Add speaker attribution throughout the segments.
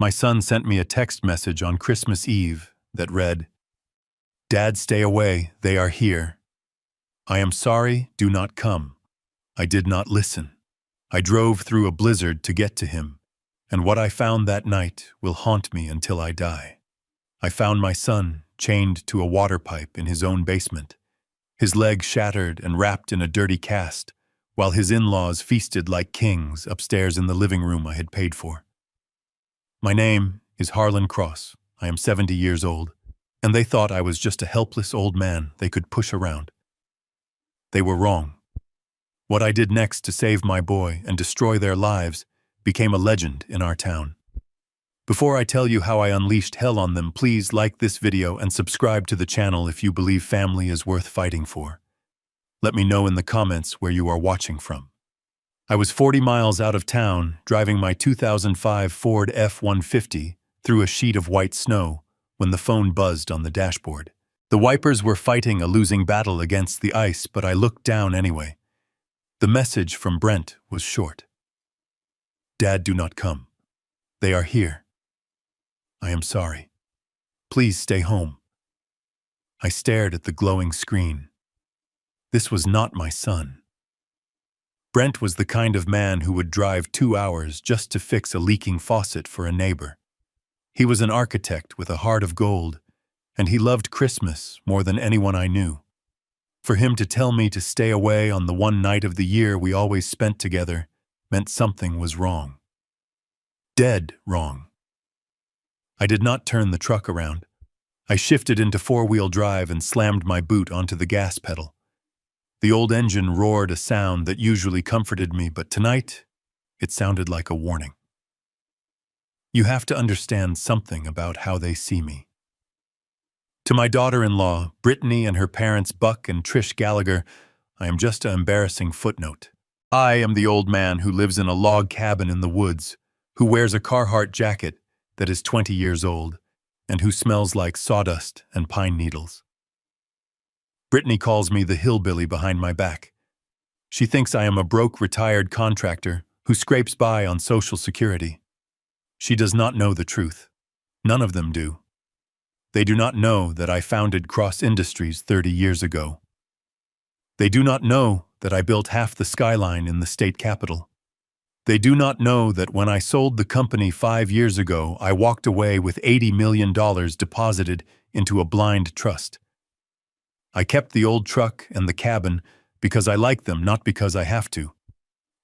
Speaker 1: My son sent me a text message on Christmas Eve that read, "Dad, stay away, they are here. I am sorry, do not come. I did not listen. I drove through a blizzard to get to him, and what I found that night will haunt me until I die. I found my son chained to a water pipe in his own basement, his leg shattered and wrapped in a dirty cast, while his in-laws feasted like kings upstairs in the living room I had paid for. My name is Harlan Cross. I am 70 years old, and they thought I was just a helpless old man they could push around. They were wrong. What I did next to save my boy and destroy their lives became a legend in our town. Before I tell you how I unleashed hell on them, please like this video and subscribe to the channel if you believe family is worth fighting for. Let me know in the comments where you are watching from. I was 40 miles out of town, driving my 2005 Ford F-150 through a sheet of white snow when the phone buzzed on the dashboard. The wipers were fighting a losing battle against the ice, but I looked down anyway. The message from Brent was short. "Dad, do not come. They are here. I am sorry. Please stay home." I stared at the glowing screen. This was not my son. Brent was the kind of man who would drive 2 hours just to fix a leaking faucet for a neighbor. He was an architect with a heart of gold, and he loved Christmas more than anyone I knew. For him to tell me to stay away on the one night of the year we always spent together meant something was wrong. Dead wrong. I did not turn the truck around. I shifted into four-wheel drive and slammed my boot onto the gas pedal. The old engine roared a sound that usually comforted me, but tonight, it sounded like a warning. You have to understand something about how they see me. To my daughter-in-law, Brittany, and her parents, Buck and Trish Gallagher, I am just an embarrassing footnote. I am the old man who lives in a log cabin in the woods, who wears a Carhartt jacket that is 20 years old, and who smells like sawdust and pine needles. Brittany calls me the hillbilly behind my back. She thinks I am a broke retired contractor who scrapes by on Social Security. She does not know the truth. None of them do. They do not know that I founded Cross Industries 30 years ago. They do not know that I built half the skyline in the state capitol. They do not know that when I sold the company 5 years ago, I walked away with $80 million deposited into a blind trust. I kept the old truck and the cabin because I like them, not because I have to.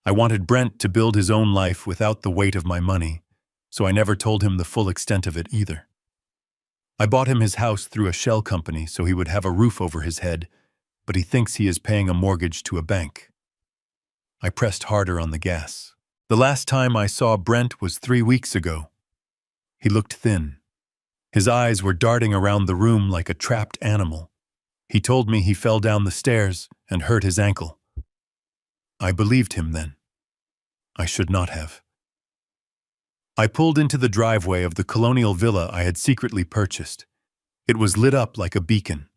Speaker 1: I wanted Brent to build his own life without the weight of my money, so I never told him the full extent of it either. I bought him his house through a shell company so he would have a roof over his head, but he thinks he is paying a mortgage to a bank. I pressed harder on the gas. The last time I saw Brent was 3 weeks ago. He looked thin. His eyes were darting around the room like a trapped animal. He told me he fell down the stairs and hurt his ankle. I believed him then. I should not have. I pulled into the driveway of the colonial villa I had secretly purchased. It was lit up like a beacon.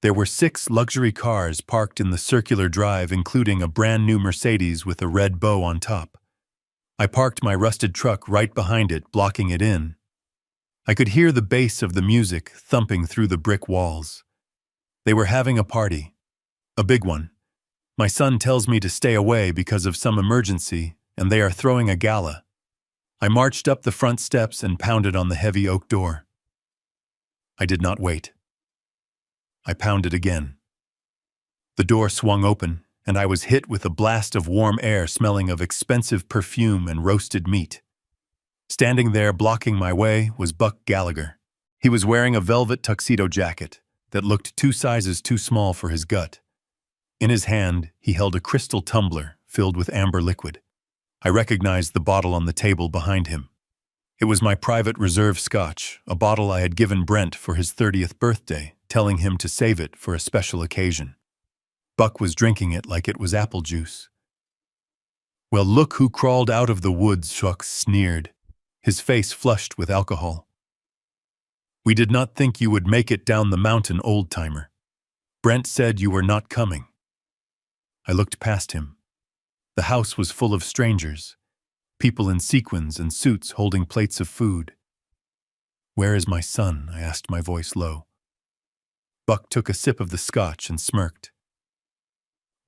Speaker 1: There were 6 luxury cars parked in the circular drive, including a brand new Mercedes with a red bow on top. I parked my rusted truck right behind it, blocking it in. I could hear the bass of the music thumping through the brick walls. They were having a party. A big one. My son tells me to stay away because of some emergency, and they are throwing a gala. I marched up the front steps and pounded on the heavy oak door. I did not wait. I pounded again. The door swung open, and I was hit with a blast of warm air smelling of expensive perfume and roasted meat. Standing there blocking my way was Buck Gallagher. He was wearing a velvet tuxedo jacket that looked 2 sizes too small for his gut. In his hand, he held a crystal tumbler filled with amber liquid. I recognized the bottle on the table behind him. It was my private reserve scotch, a bottle I had given Brent for his 30th birthday, telling him to save it for a special occasion. Buck was drinking it like it was apple juice. "Well, look who crawled out of the woods," Shuck sneered, his face flushed with alcohol. "We did not think you would make it down the mountain, old-timer. Brent said you were not coming." I looked past him. The house was full of strangers. People in sequins and suits holding plates of food. "Where is my son?" I asked, my voice low. Buck took a sip of the scotch and smirked.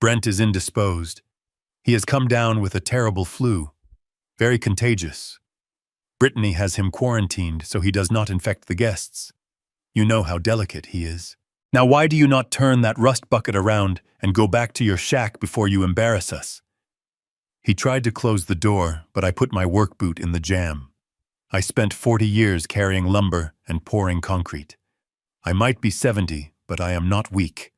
Speaker 1: "Brent is indisposed. He has come down with a terrible flu. Very contagious. Brittany has him quarantined so he does not infect the guests. You know how delicate he is. Now why do you not turn that rust bucket around and go back to your shack before you embarrass us?" He tried to close the door, but I put my work boot in the jamb. I spent 40 years carrying lumber and pouring concrete. I might be 70, but I am not weak.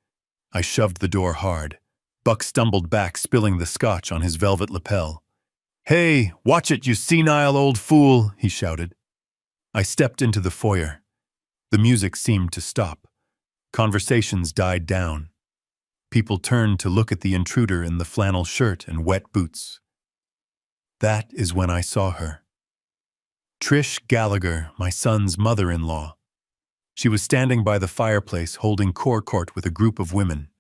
Speaker 1: I shoved the door hard. Buck stumbled back, spilling the scotch on his velvet lapel. "Hey, watch it, you senile old fool," he shouted. I stepped into the foyer. The music seemed to stop. Conversations died down. People turned to look at the intruder in the flannel shirt and wet boots. That is when I saw her. Trish Gallagher, my son's mother-in-law. She was standing by the fireplace holding court with a group of women.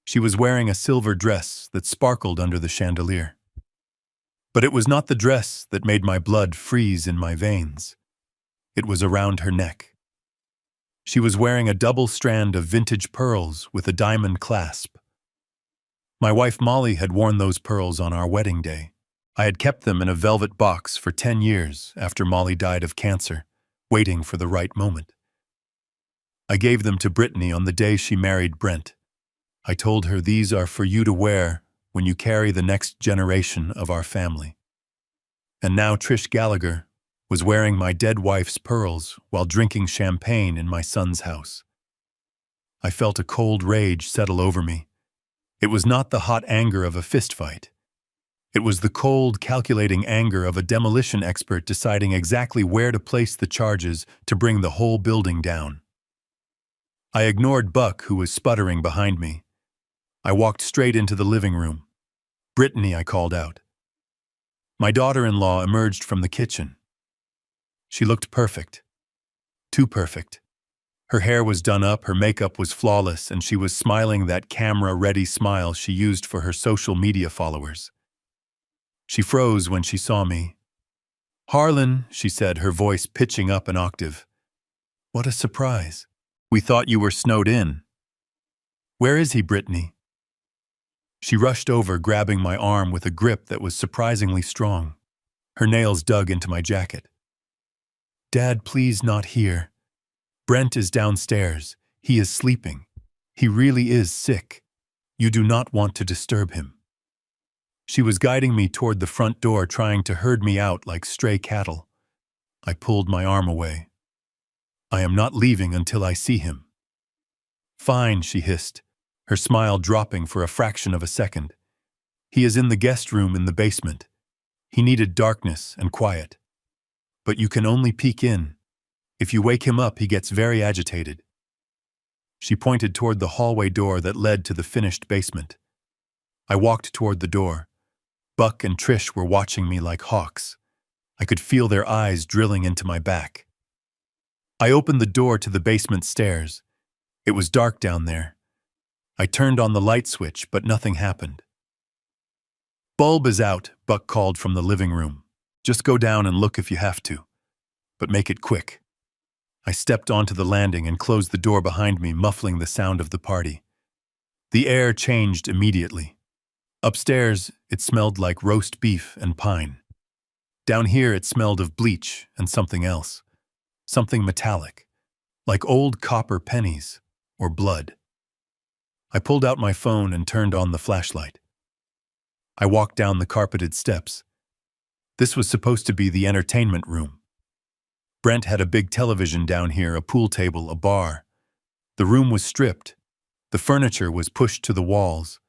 Speaker 1: She was wearing a silver dress that sparkled under the chandelier. But it was not the dress that made my blood freeze in my veins. It was around her neck. She was wearing a double strand of vintage pearls with a diamond clasp. My wife Molly had worn those pearls on our wedding day. I had kept them in a velvet box for 10 years after Molly died of cancer, waiting for the right moment. I gave them to Brittany on the day she married Brent. I told her, "These are for you to wear when you carry the next generation of our family." And now Trish Gallagher was wearing my dead wife's pearls while drinking champagne in my son's house. I felt a cold rage settle over me. It was not the hot anger of a fistfight. It was the cold, calculating anger of a demolition expert deciding exactly where to place the charges to bring the whole building down. I ignored Buck, who was sputtering behind me. I walked straight into the living room. "Brittany," I called out. My daughter-in-law emerged from the kitchen. She looked perfect. Too perfect. Her hair was done up, her makeup was flawless, and she was smiling that camera-ready smile she used for her social media followers. She froze when she saw me. "Harlan," she said, her voice pitching up an octave. "What a surprise. We thought you were snowed in. Where is he, Brittany?" She rushed over, grabbing my arm with a grip that was surprisingly strong. Her nails dug into my jacket. "Dad, please, not here. Brent is downstairs. He is sleeping. He really is sick. You do not want to disturb him." She was guiding me toward the front door, trying to herd me out like stray cattle. I pulled my arm away. "I am not leaving until I see him." "Fine," she hissed, her smile dropping for a fraction of a second. "He is in the guest room in the basement. He needed darkness and quiet. But you can only peek in. If you wake him up, he gets very agitated." She pointed toward the hallway door that led to the finished basement. I walked toward the door. Buck and Trish were watching me like hawks. I could feel their eyes drilling into my back. I opened the door to the basement stairs. It was dark down there. I turned on the light switch, but nothing happened. "Bulb is out," Buck called from the living room. "Just go down and look if you have to. But make it quick." I stepped onto the landing and closed the door behind me, muffling the sound of the party. The air changed immediately. Upstairs, it smelled like roast beef and pine. Down here, it smelled of bleach and something else. Something metallic, like old copper pennies or blood. I pulled out my phone and turned on the flashlight. I walked down the carpeted steps. This was supposed to be the entertainment room. Brent had a big television down here, a pool table, a bar. The room was stripped. The furniture was pushed to the walls.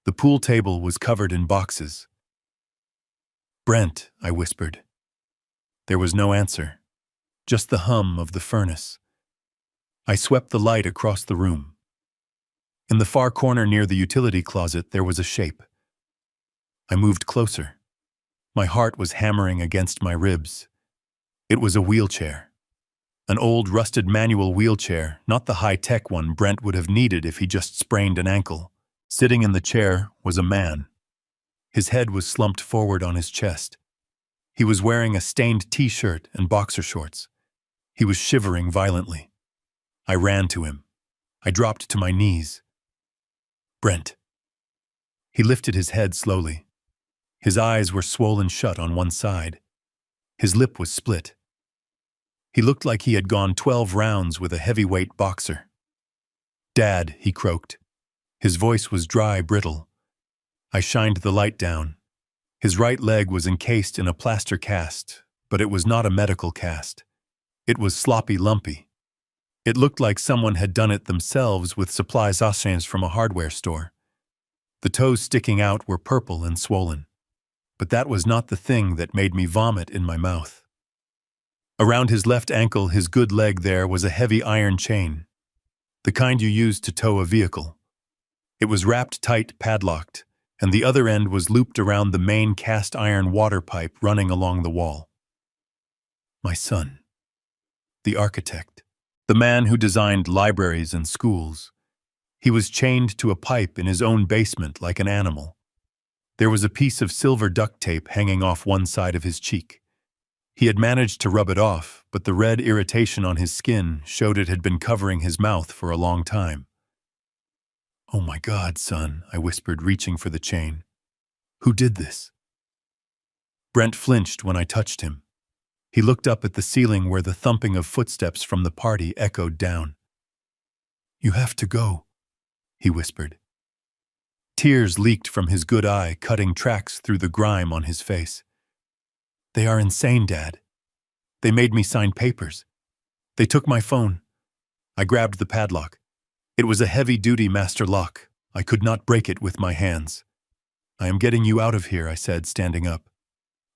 Speaker 1: The pool table was covered in boxes. "Brent," I whispered. There was no answer, just the hum of the furnace. I swept the light across the room. In the far corner near the utility closet, there was a shape. I moved closer. My heart was hammering against my ribs. It was a wheelchair. An old, rusted manual wheelchair, not the high-tech one Brent would have needed if he just sprained an ankle. Sitting in the chair was a man. His head was slumped forward on his chest. He was wearing a stained t-shirt and boxer shorts. He was shivering violently. I ran to him. I dropped to my knees. "Brent." He lifted his head slowly. His eyes were swollen shut on one side. His lip was split. He looked like he had gone 12 rounds with a heavyweight boxer. "Dad," he croaked. His voice was dry, brittle. I shined the light down. His right leg was encased in a plaster cast, but it was not a medical cast. It was sloppy, lumpy. It looked like someone had done it themselves with supplies anciens from a hardware store. The toes sticking out were purple and swollen. But that was not the thing that made me vomit in my mouth. Around his left ankle, his good leg there, was a heavy iron chain, the kind you use to tow a vehicle. It was wrapped tight, padlocked, and the other end was looped around the main cast iron water pipe running along the wall. My son. The architect. The man who designed libraries and schools. He was chained to a pipe in his own basement like an animal. There was a piece of silver duct tape hanging off one side of his cheek. He had managed to rub it off, but the red irritation on his skin showed it had been covering his mouth for a long time. "Oh my God, son," I whispered, reaching for the chain. "Who did this?" Brent flinched when I touched him. He looked up at the ceiling where the thumping of footsteps from the party echoed down. "You have to go," he whispered. Tears leaked from his good eye, cutting tracks through the grime on his face. "They are insane, Dad. They made me sign papers. They took my phone." I grabbed the padlock. It was a heavy-duty master lock. I could not break it with my hands. "I am getting you out of here," I said, standing up.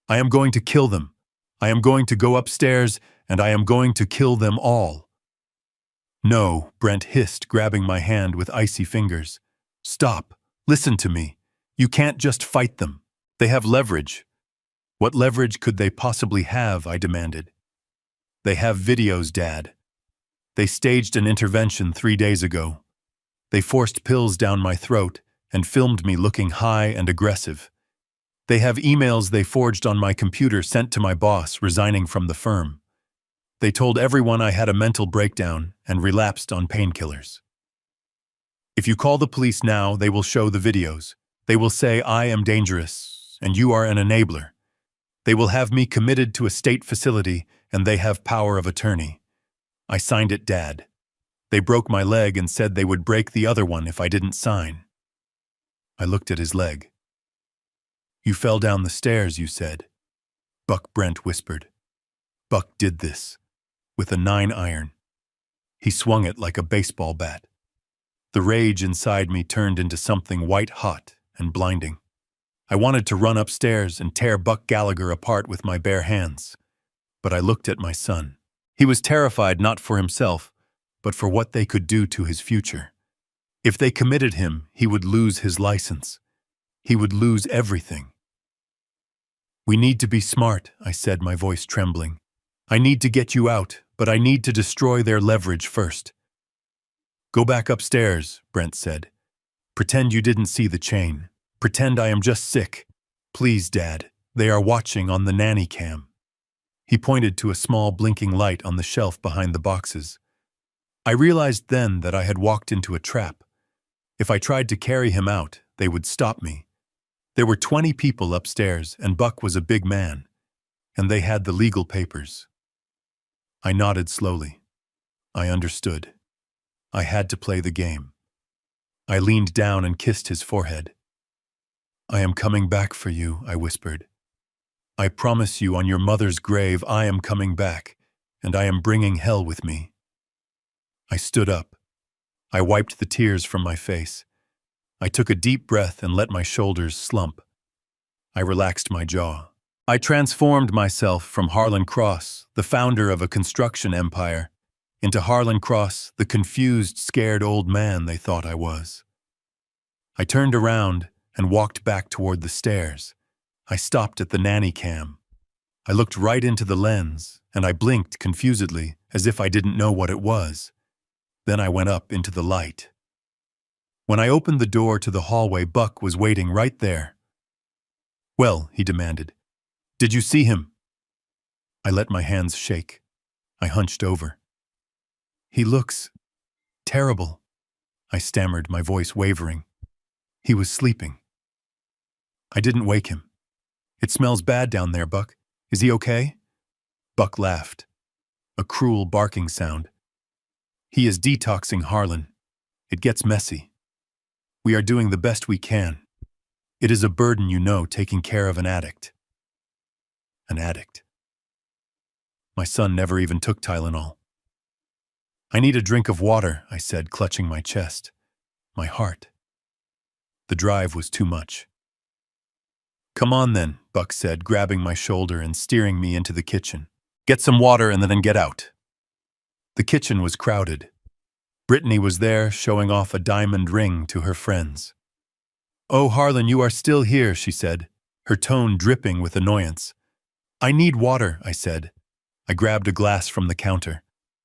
Speaker 1: "I am going to kill them. I am going to go upstairs, and I am going to kill them all." "No," Brent hissed, grabbing my hand with icy fingers. "Stop. Listen to me. You can't just fight them. They have leverage." "What leverage could they possibly have?" I demanded. "They have videos, Dad. They staged an intervention 3 days ago. They forced pills down my throat and filmed me looking high and aggressive. They have emails they forged on my computer sent to my boss resigning from the firm. They told everyone I had a mental breakdown and relapsed on painkillers. If you call the police now, they will show the videos. They will say I am dangerous and you are an enabler. They will have me committed to a state facility and they have power of attorney. I signed it, Dad. They broke my leg and said they would break the other one if I didn't sign." I looked at his leg. "You fell down the stairs, you said." Buck, Brent whispered. "Buck did this, with a 9-iron. He swung it like a baseball bat." The rage inside me turned into something white-hot and blinding. I wanted to run upstairs and tear Buck Gallagher apart with my bare hands. But I looked at my son. He was terrified not for himself, but for what they could do to his future. If they committed him, he would lose his license. He would lose everything. "We need to be smart," I said, my voice trembling. "I need to get you out, but I need to destroy their leverage first." "Go back upstairs," Brent said. "Pretend you didn't see the chain. Pretend I am just sick. Please, Dad, they are watching on the nanny cam." He pointed to a small blinking light on the shelf behind the boxes. I realized then that I had walked into a trap. If I tried to carry him out, they would stop me. There were 20 people upstairs, and Buck was a big man, and they had the legal papers. I nodded slowly. I understood. I had to play the game. I leaned down and kissed his forehead. "I am coming back for you," I whispered. "I promise you on your mother's grave I am coming back, and I am bringing hell with me." I stood up. I wiped the tears from my face. I took a deep breath and let my shoulders slump. I relaxed my jaw. I transformed myself from Harlan Cross, the founder of a construction empire, into Harlan Cross, the confused, scared old man they thought I was. I turned around and walked back toward the stairs. I stopped at the nanny cam. I looked right into the lens, and I blinked confusedly, as if I didn't know what it was. Then I went up into the light. When I opened the door to the hallway, Buck was waiting right there. "Well," he demanded, Did you see him? I let my hands shake. I hunched over. He looks terrible, I stammered, my voice wavering. He was sleeping. I didn't wake him. It smells bad down there, Buck. Is he okay? Buck laughed. A cruel barking sound. He is detoxing, Harlan. It gets messy. We are doing the best we can. It is a burden, you know, taking care of an addict. An addict. My son never even took Tylenol. I need a drink of water, I said, clutching my chest. My heart. The drive was too much. Come on then, Buck said, grabbing my shoulder and steering me into the kitchen. Get some water and then get out. The kitchen was crowded. Brittany was there, showing off a diamond ring to her friends. Oh, Harlan, you are still here, she said, her tone dripping with annoyance. I need water, I said. I grabbed a glass from the counter.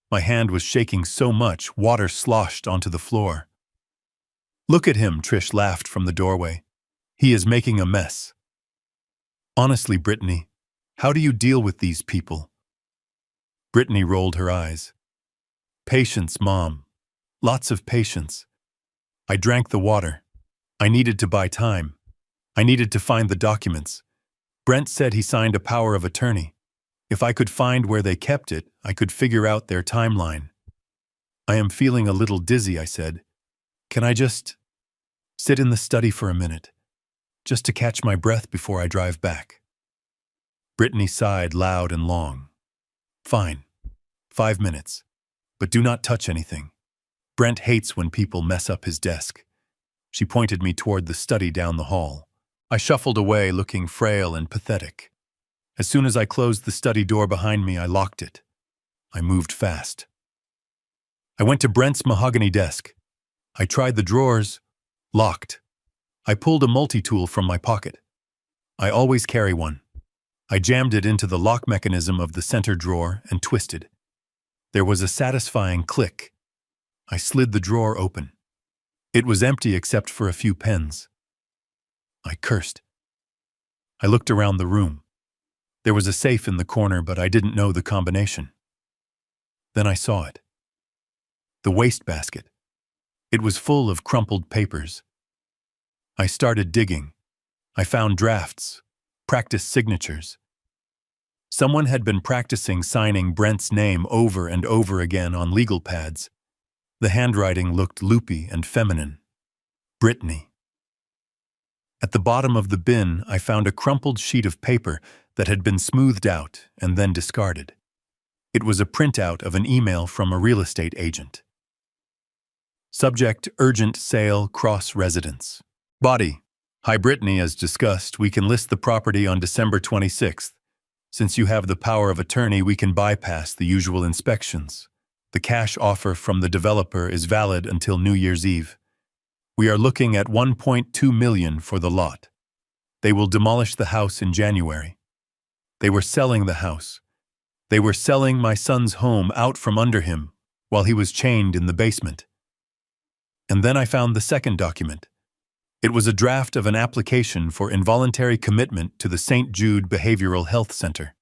Speaker 1: My hand was shaking so much, water sloshed onto the floor. Look at him, Trish laughed from the doorway. He is making a mess. Honestly, Brittany, how do you deal with these people? Brittany rolled her eyes. Patience, Mom. Lots of patience. I drank the water. I needed to buy time. I needed to find the documents. Brent said he signed a power of attorney. If I could find where they kept it, I could figure out their timeline. I am feeling a little dizzy, I said. Can I just sit in the study for a minute, just to catch my breath before I drive back? Brittany sighed loud and long. Fine. 5 minutes. But do not touch anything. Brent hates when people mess up his desk. She pointed me toward the study down the hall. I shuffled away, looking frail and pathetic. As soon as I closed the study door behind me, I locked it. I moved fast. I went to Brent's mahogany desk. I tried the drawers. Locked. I pulled a multi-tool from my pocket. I always carry one. I jammed it into the lock mechanism of the center drawer and twisted. There was a satisfying click. I slid the drawer open. It was empty except for a few pens. I cursed. I looked around the room. There was a safe in the corner, but I didn't know the combination. Then I saw it. The wastebasket. It was full of crumpled papers. I started digging. I found drafts, practice signatures. Someone had been practicing signing Brent's name over and over again on legal pads. The handwriting looked loopy and feminine. Brittany. At the bottom of the bin, I found a crumpled sheet of paper that had been smoothed out and then discarded. It was a printout of an email from a real estate agent. Subject: Urgent Sale, Cross Residence. Body: Hi Brittany, as discussed, we can list the property on December 26th. Since you have the power of attorney, we can bypass the usual inspections. The cash offer from the developer is valid until New Year's Eve. We are looking at $1.2 million for the lot. They will demolish the house in January. They were selling the house. They were selling my son's home out from under him while he was chained in the basement. And then I found the second document. It was a draft of an application for involuntary commitment to the St. Jude Behavioral Health Center.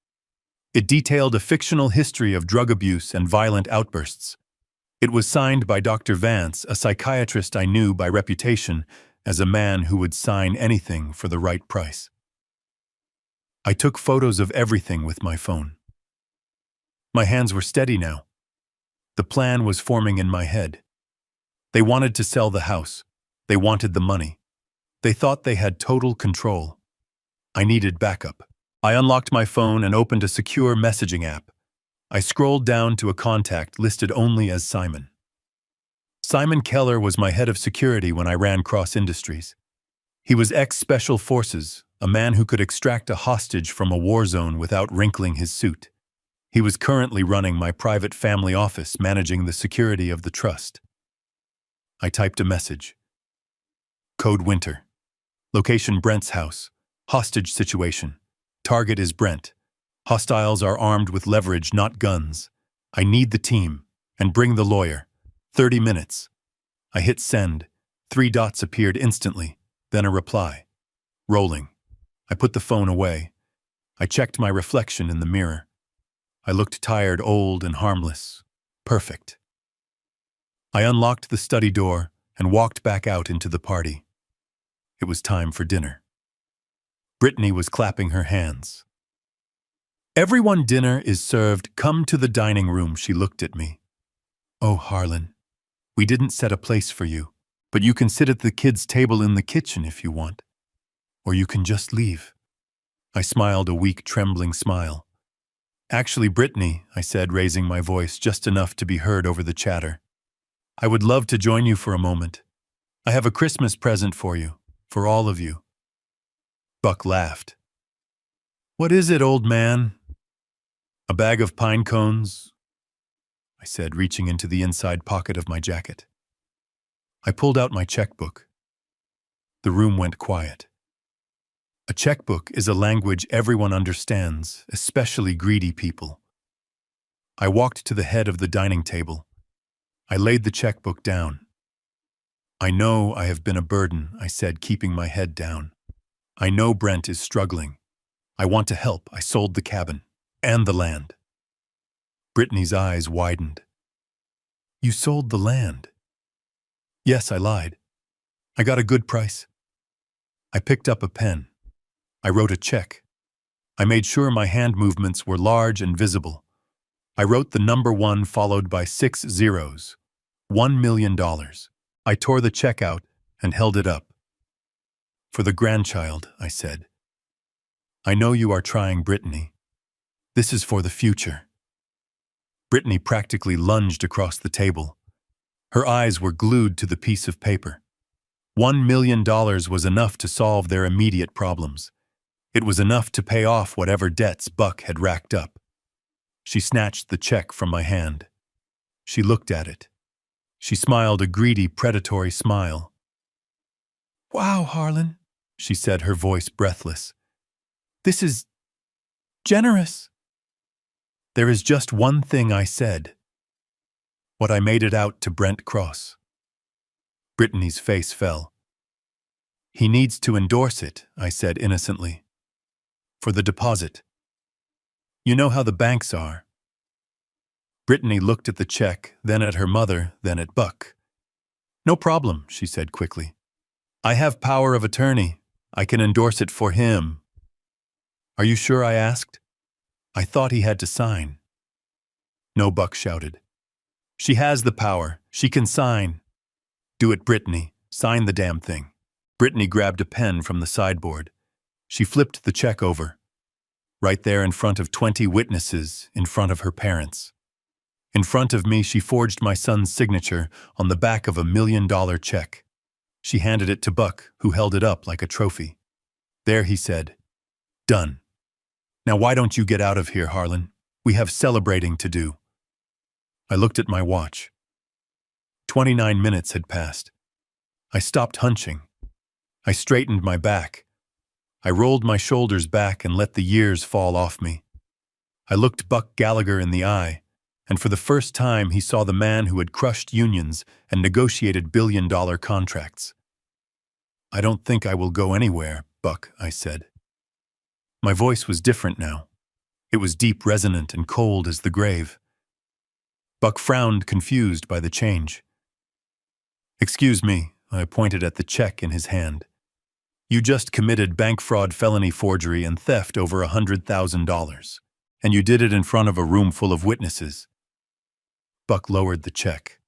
Speaker 1: It detailed a fictional history of drug abuse and violent outbursts. It was signed by Dr. Vance, a psychiatrist I knew by reputation as a man who would sign anything for the right price. I took photos of everything with my phone. My hands were steady now. The plan was forming in my head. They wanted to sell the house. They wanted the money. They thought they had total control. I needed backup. I unlocked my phone and opened a secure messaging app. I scrolled down to a contact listed only as Simon. Simon Keller was my head of security when I ran Cross Industries. He was ex-Special Forces, a man who could extract a hostage from a war zone without wrinkling his suit. He was currently running my private family office, managing the security of the trust. I typed a message. Code Winter. Location: Brent's house. Hostage situation. Target is Brent. Hostiles are armed with leverage, not guns. I need the team. And bring the lawyer. 30 minutes. I hit send. 3 dots appeared instantly, then a reply. Rolling. I put the phone away. I checked my reflection in the mirror. I looked tired, old, and harmless. Perfect. I unlocked the study door and walked back out into the party. It was time for dinner. Brittany was clapping her hands. "Everyone, dinner is served. Come to the dining room," she looked at me. "Oh, Harlan, we didn't set a place for you, but you can sit at the kids' table in the kitchen if you want. Or you can just leave." I smiled a weak, trembling smile. "Actually, Brittany," I said, raising my voice just enough to be heard over the chatter, "I would love to join you for a moment. I have a Christmas present for you, for all of you." Buck laughed. "What is it, old man?" "A bag of pine cones," I said, reaching into the inside pocket of my jacket. I pulled out my checkbook. The room went quiet. A checkbook is a language everyone understands, especially greedy people. I walked to the head of the dining table. I laid the checkbook down. "I know I have been a burden," I said, keeping my head down. "I know Brent is struggling. I want to help. I sold the cabin and the land." Brittany's eyes widened. "You sold the land?" "Yes, I lied. I got a good price." I picked up a pen. I wrote a check. I made sure my hand movements were large and visible. I wrote the number 1 followed by 6 zeros. $1 million. I tore the check out and held it up. "For the grandchild," I said. "I know you are trying, Brittany. This is for the future." Brittany practically lunged across the table. Her eyes were glued to the piece of paper. $1 million was enough to solve their immediate problems. It was enough to pay off whatever debts Buck had racked up. She snatched the check from my hand. She looked at it. She smiled a greedy, predatory smile. "Wow, Harlan," she said, her voice breathless. "This is generous." "There is just one thing," I said. "What I made it out to Brent Cross." Brittany's face fell. "He needs to endorse it," I said innocently. "For the deposit. You know how the banks are." Brittany looked at the check, then at her mother, then at Buck. "No problem," she said quickly. "I have power of attorney. I can endorse it for him." "Are you sure?" I asked. "I thought he had to sign." "No," Buck shouted. "She has the power. She can sign." "Do it, Brittany. Sign the damn thing." Brittany grabbed a pen from the sideboard. She flipped the check over. Right there in front of 20 witnesses, in front of her parents. In front of me, she forged my son's signature on the back of a $1 million check. She handed it to Buck, who held it up like a trophy. "There," he said. "Done. Now why don't you get out of here, Harlan? We have celebrating to do." I looked at my watch. 29 minutes had passed. I stopped hunching. I straightened my back. I rolled my shoulders back and let the years fall off me. I looked Buck Gallagher in the eye, and for the first time he saw the man who had crushed unions and negotiated billion-dollar contracts. "I don't think I will go anywhere, Buck," I said. My voice was different now. It was deep, resonant, and cold as the grave. Buck frowned, confused by the change. "Excuse me," I pointed at the check in his hand. "You just committed bank fraud, felony forgery, and theft over $100,000. And you did it in front of a room full of witnesses." Buck lowered the check.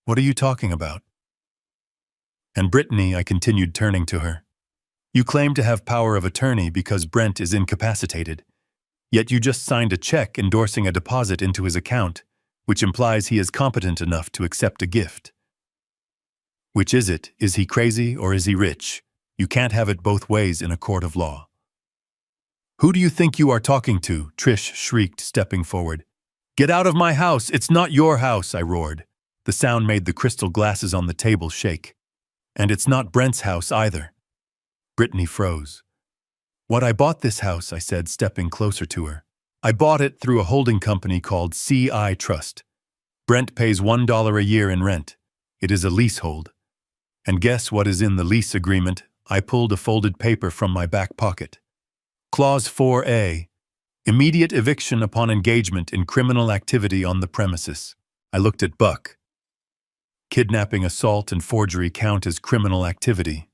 Speaker 1: "What are you talking about?" "And Brittany," I continued, turning to her. "You claim to have power of attorney because Brent is incapacitated. Yet you just signed a check endorsing a deposit into his account, which implies he is competent enough to accept a gift. Which is it? Is he crazy or is he rich? You can't have it both ways in a court of law." "Who do you think you are talking to?" Trish shrieked, stepping forward. "Get out of my house! It's not your house!" I roared. The sound made the crystal glasses on the table shake. "And it's not Brent's house either." Brittany froze. "What, I bought this house," I said, stepping closer to her. "I bought it through a holding company called CI Trust. Brent pays $1 a year in rent. It is a leasehold. And guess what is in the lease agreement?" I pulled a folded paper from my back pocket. Clause 4A. Immediate eviction upon engagement in criminal activity on the premises. I looked at Buck. Kidnapping, assault, and forgery count as criminal activity.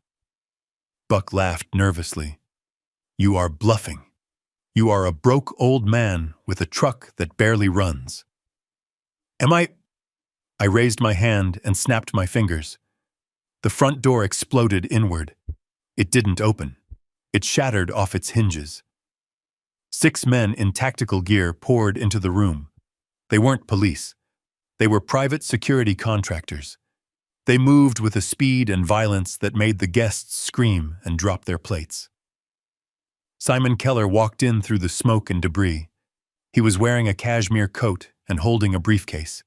Speaker 1: Buck laughed nervously. You are bluffing. You are a broke old man with a truck that barely runs. Am I? I raised my hand and snapped my fingers. The front door exploded inward. It didn't open. It shattered off its hinges. 6 men in tactical gear poured into the room. They weren't police. They were private security contractors. They moved with a speed and violence that made the guests scream and drop their plates. Simon Keller walked in through the smoke and debris. He was wearing a cashmere coat and holding a briefcase.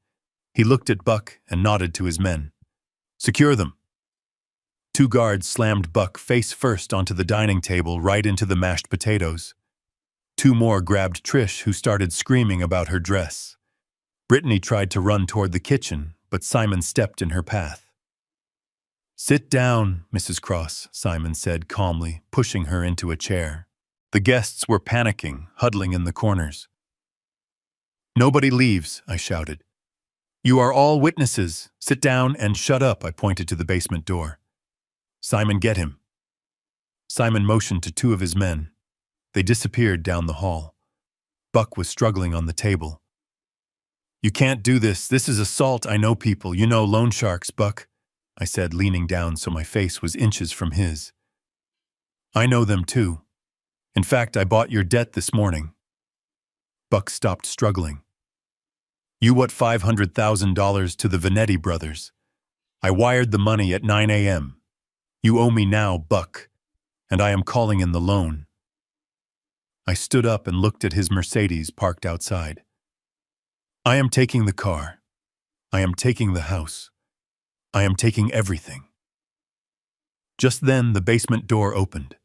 Speaker 1: He looked at Buck and nodded to his men. Secure them. 2 guards slammed Buck face first onto the dining table right into the mashed potatoes. 2 more grabbed Trish, who started screaming about her dress. Brittany tried to run toward the kitchen, but Simon stepped in her path. Sit down, Mrs. Cross, Simon said calmly, pushing her into a chair. The guests were panicking, huddling in the corners. Nobody leaves, I shouted. You are all witnesses. Sit down and shut up, I pointed to the basement door. Simon, get him. Simon motioned to 2 of his men. They disappeared down the hall. Buck was struggling on the table. You can't do this. This is assault. I know people. You know loan sharks, Buck, I said, leaning down so my face was inches from his. I know them too. In fact, I bought your debt this morning. Buck stopped struggling. You what $500,000 to the Venetti brothers. I wired the money at 9 a.m. You owe me now, Buck, and I am calling in the loan. I stood up and looked at his Mercedes parked outside. I am taking the car. I am taking the house. I am taking everything. Just then, the basement door opened.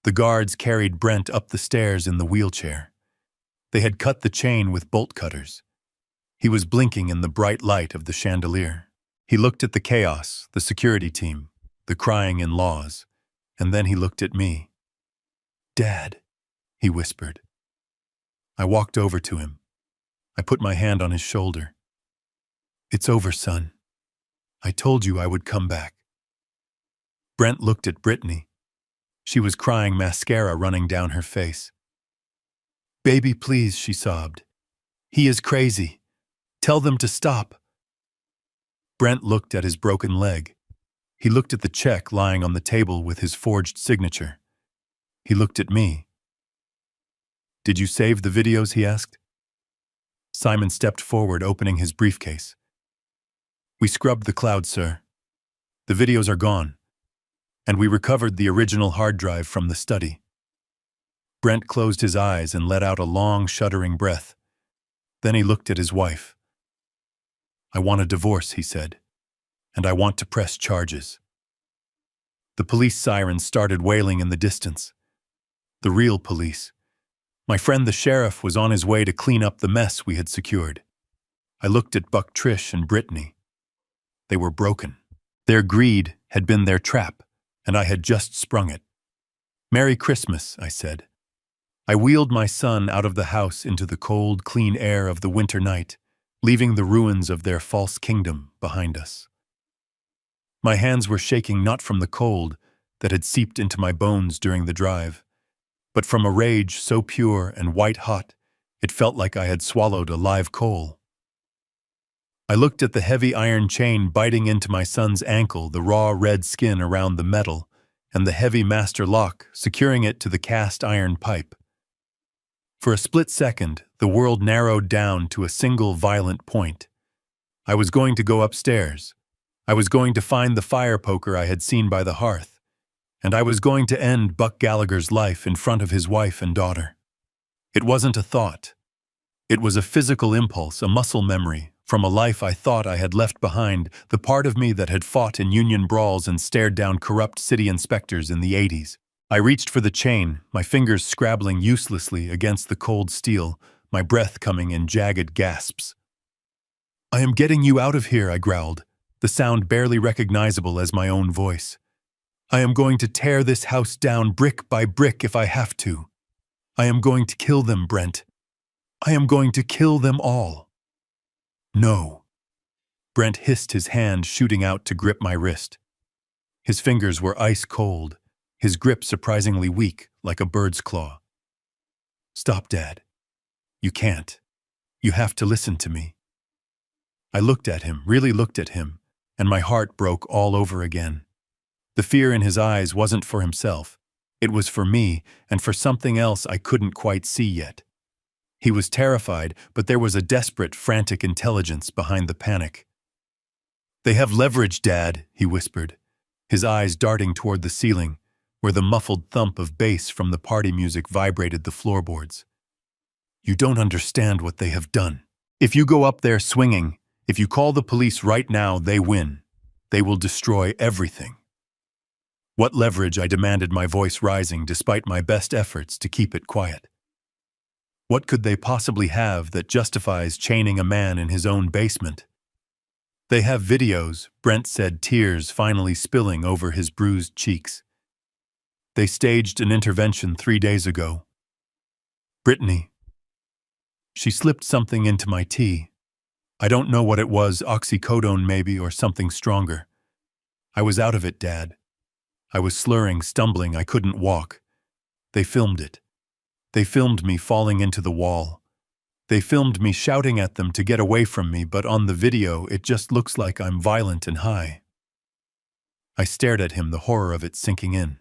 Speaker 1: The guards carried Brent up the stairs in the wheelchair. They had cut the chain with bolt cutters. He was blinking in the bright light of the chandelier. He looked at the chaos, the security team, the crying in-laws, and then he looked at me. Dad, he whispered. I walked over to him. I put my hand on his shoulder. It's over, son. I told you I would come back. Brent looked at Brittany. She was crying, mascara running down her face. Baby, please, she sobbed. He is crazy. Tell them to stop. Brent looked at his broken leg. He looked at the check lying on the table with his forged signature. He looked at me. Did you save the videos, he asked. Simon stepped forward, opening his briefcase. We scrubbed the cloud, sir. The videos are gone. And we recovered the original hard drive from the study. Brent closed his eyes and let out a long, shuddering breath. Then he looked at his wife. I want a divorce, he said, and I want to press charges. The police sirens started wailing in the distance. The real police. My friend the sheriff was on his way to clean up the mess we had secured. I looked at Buck, Trish, and Brittany. They were broken. Their greed had been their trap, and I had just sprung it. Merry Christmas, I said. I wheeled my son out of the house into the cold, clean air of the winter night, leaving the ruins of their false kingdom behind us. My hands were shaking not from the cold that had seeped into my bones during the drive, but from a rage so pure and white-hot it felt like I had swallowed a live coal. I looked at the heavy iron chain biting into my son's ankle, the raw red skin around the metal, and the heavy master lock securing it to the cast iron pipe. For a split second, the world narrowed down to a single violent point. I was going to go upstairs. I was going to find the fire poker I had seen by the hearth, and I was going to end Buck Gallagher's life in front of his wife and daughter. It wasn't a thought. It was a physical impulse, a muscle memory, from a life I thought I had left behind, the part of me that had fought in union brawls and stared down corrupt city inspectors in the 80s. I reached for the chain, my fingers scrabbling uselessly against the cold steel, my breath coming in jagged gasps. I am getting you out of here, I growled, the sound barely recognizable as my own voice. I am going to tear this house down brick by brick if I have to. I am going to kill them, Brent. I am going to kill them all. No. Brent hissed, his hand shooting out to grip my wrist. His fingers were ice cold, his grip surprisingly weak, like a bird's claw. Stop, Dad. You can't. You have to listen to me. I looked at him, really looked at him, and my heart broke all over again. The fear in his eyes wasn't for himself. It was for me, and for something else I couldn't quite see yet. He was terrified, but there was a desperate, frantic intelligence behind the panic. They have leverage, Dad, he whispered, his eyes darting toward the ceiling, where the muffled thump of bass from the party music vibrated the floorboards. You don't understand what they have done. If you go up there swinging, if you call the police right now, they win. They will destroy everything. What leverage? I demanded, my voice rising despite my best efforts to keep it quiet. What could they possibly have that justifies chaining a man in his own basement? They have videos, Brent said, tears finally spilling over his bruised cheeks. They staged an intervention 3 days ago. Brittany. She slipped something into my tea. I don't know what it was, oxycodone maybe, or something stronger. I was out of it, Dad. I was slurring, stumbling, I couldn't walk. They filmed it. They filmed me falling into the wall. They filmed me shouting at them to get away from me, but on the video it just looks like I'm violent and high. I stared at him, the horror of it sinking in.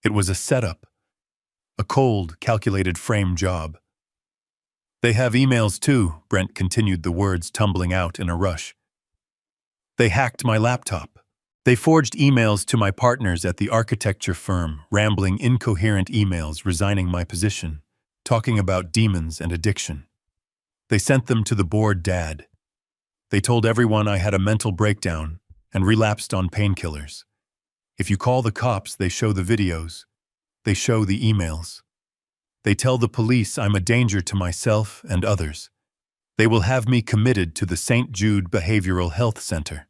Speaker 1: It was a setup. A cold, calculated frame job. They have emails too, Brent continued, the words tumbling out in a rush. They hacked my laptop. They forged emails to my partners at the architecture firm, rambling, incoherent emails resigning my position, talking about demons and addiction. They sent them to the board, Dad. They told everyone I had a mental breakdown and relapsed on painkillers. If you call the cops, they show the videos. They show the emails. They tell the police I'm a danger to myself and others. They will have me committed to the St. Jude Behavioral Health Center.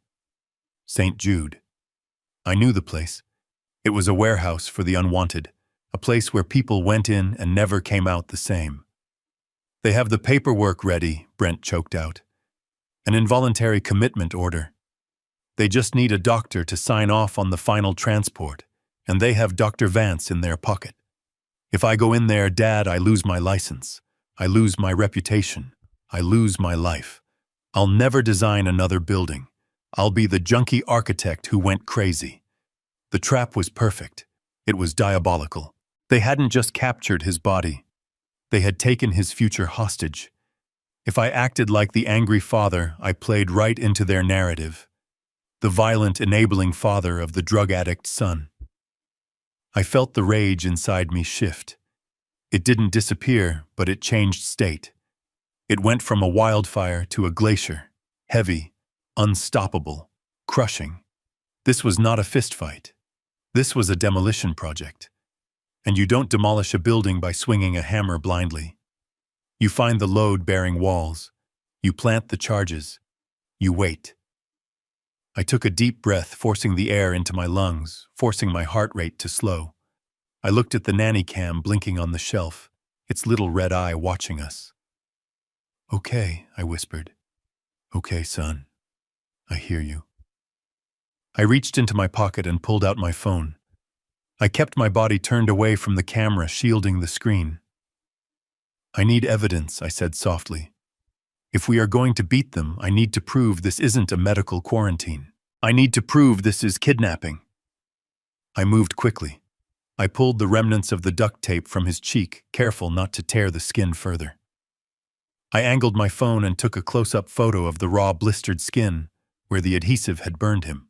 Speaker 1: St. Jude. I knew the place. It was a warehouse for the unwanted, a place where people went in and never came out the same. They have the paperwork ready, Brent choked out. An involuntary commitment order. They just need a doctor to sign off on the final transport, and they have Dr. Vance in their pocket. If I go in there, Dad, I lose my license. I lose my reputation. I lose my life. I'll never design another building. I'll be the junkie architect who went crazy. The trap was perfect. It was diabolical. They hadn't just captured his body. They had taken his future hostage. If I acted like the angry father, I played right into their narrative. The violent, enabling father of the drug addict's son. I felt the rage inside me shift. It didn't disappear, but it changed state. It went from a wildfire to a glacier, heavy, unstoppable, crushing. This was not a fistfight. This was a demolition project. And you don't demolish a building by swinging a hammer blindly. You find the load-bearing walls. You plant the charges. You wait. I took a deep breath, forcing the air into my lungs, forcing my heart rate to slow. I looked at the nanny cam blinking on the shelf, its little red eye watching us. Okay, I whispered. Okay, son. I hear you. I reached into my pocket and pulled out my phone. I kept my body turned away from the camera, shielding the screen. I need evidence, I said softly. If we are going to beat them, I need to prove this isn't a medical quarantine. I need to prove this is kidnapping. I moved quickly. I pulled the remnants of the duct tape from his cheek, careful not to tear the skin further. I angled my phone and took a close-up photo of the raw, blistered skin, where the adhesive had burned him.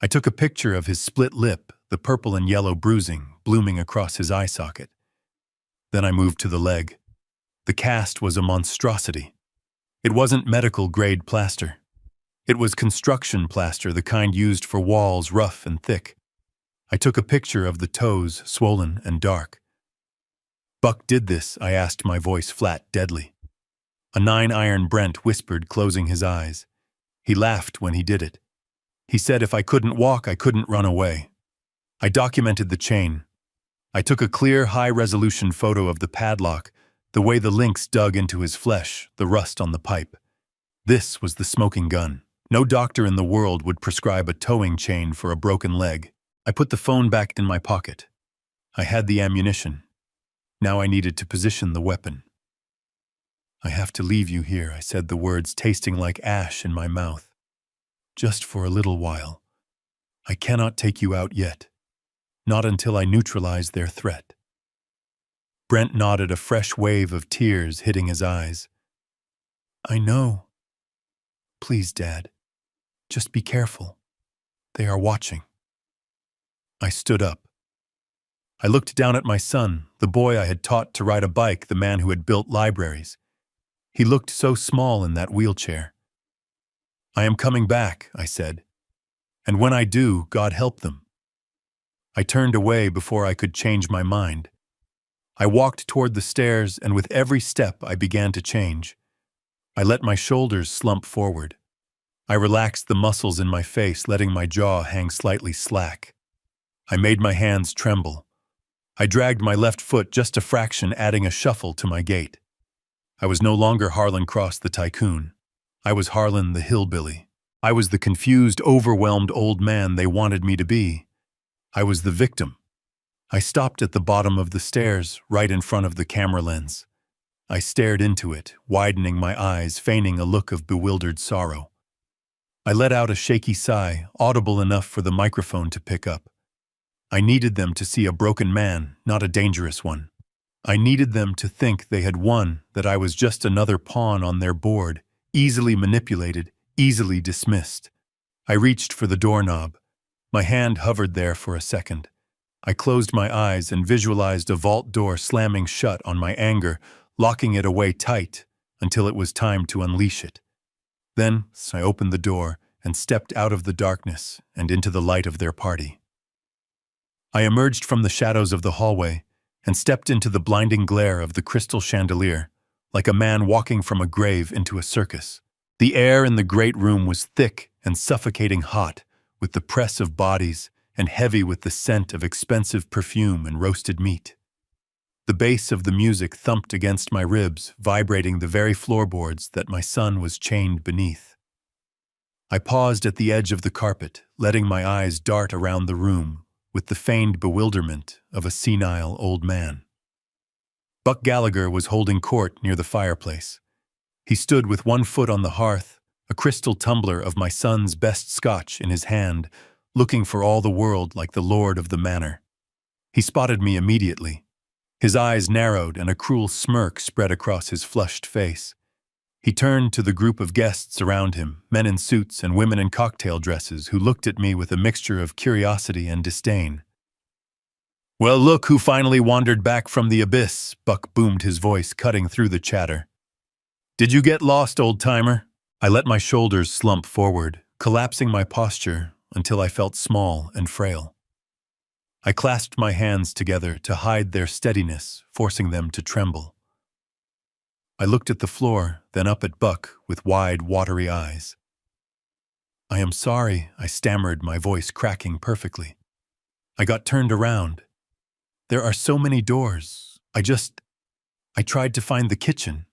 Speaker 1: I took a picture of his split lip, the purple and yellow bruising blooming across his eye socket. Then I moved to the leg. The cast was a monstrosity. It wasn't medical-grade plaster. It was construction plaster, the kind used for walls rough and thick. I took a picture of the toes, swollen and dark. Buck did this, I asked, my voice flat, deadly. A 9-iron Brent whispered, closing his eyes. He laughed when he did it. He said if I couldn't walk, I couldn't run away. I documented the chain. I took a clear, high-resolution photo of the padlock, the way the lynx dug into his flesh, the rust on the pipe. This was the smoking gun. No doctor in the world would prescribe a towing chain for a broken leg. I put the phone back in my pocket. I had the ammunition. Now I needed to position the weapon. "I have to leave you here," I said, the words tasting like ash in my mouth. "Just for a little while. I cannot take you out yet. Not until I neutralize their threat." Brent nodded, a fresh wave of tears hitting his eyes. "I know. Please, Dad. Just be careful. They are watching." I stood up. I looked down at my son, the boy I had taught to ride a bike, the man who had built libraries. He looked so small in that wheelchair. "I am coming back," I said. "And when I do, God help them." I turned away before I could change my mind. I walked toward the stairs, and with every step I began to change. I let my shoulders slump forward. I relaxed the muscles in my face, letting my jaw hang slightly slack. I made my hands tremble. I dragged my left foot just a fraction, adding a shuffle to my gait. I was no longer Harlan Cross the tycoon. I was Harlan the hillbilly. I was the confused, overwhelmed old man they wanted me to be. I was the victim. I stopped at the bottom of the stairs, right in front of the camera lens. I stared into it, widening my eyes, feigning a look of bewildered sorrow. I let out a shaky sigh, audible enough for the microphone to pick up. I needed them to see a broken man, not a dangerous one. I needed them to think they had won, that I was just another pawn on their board, easily manipulated, easily dismissed. I reached for the doorknob. My hand hovered there for a second. I closed my eyes and visualized a vault door slamming shut on my anger, locking it away tight until it was time to unleash it. Then I opened the door and stepped out of the darkness and into the light of their party. I emerged from the shadows of the hallway and stepped into the blinding glare of the crystal chandelier, like a man walking from a grave into a circus. The air in the great room was thick and suffocating hot, with the press of bodies, and heavy with the scent of expensive perfume and roasted meat. The bass of the music thumped against my ribs, vibrating the very floorboards that my son was chained beneath. I paused at the edge of the carpet, letting my eyes dart around the room with the feigned bewilderment of a senile old man. Buck Gallagher was holding court near the fireplace. He stood with one foot on the hearth, a crystal tumbler of my son's best scotch in his hand, looking for all the world like the lord of the manor. He spotted me immediately. His eyes narrowed and a cruel smirk spread across his flushed face. He turned to the group of guests around him, men in suits and women in cocktail dresses, who looked at me with a mixture of curiosity and disdain. "Well, look who finally wandered back from the abyss," Buck boomed, his voice cutting through the chatter. "Did you get lost, old-timer?" I let my shoulders slump forward, collapsing my posture until I felt small and frail. I clasped my hands together to hide their steadiness, forcing them to tremble. I looked at the floor, then up at Buck with wide, watery eyes. "I am sorry," I stammered, my voice cracking perfectly. "I got turned around. There are so many doors. I tried to find the kitchen.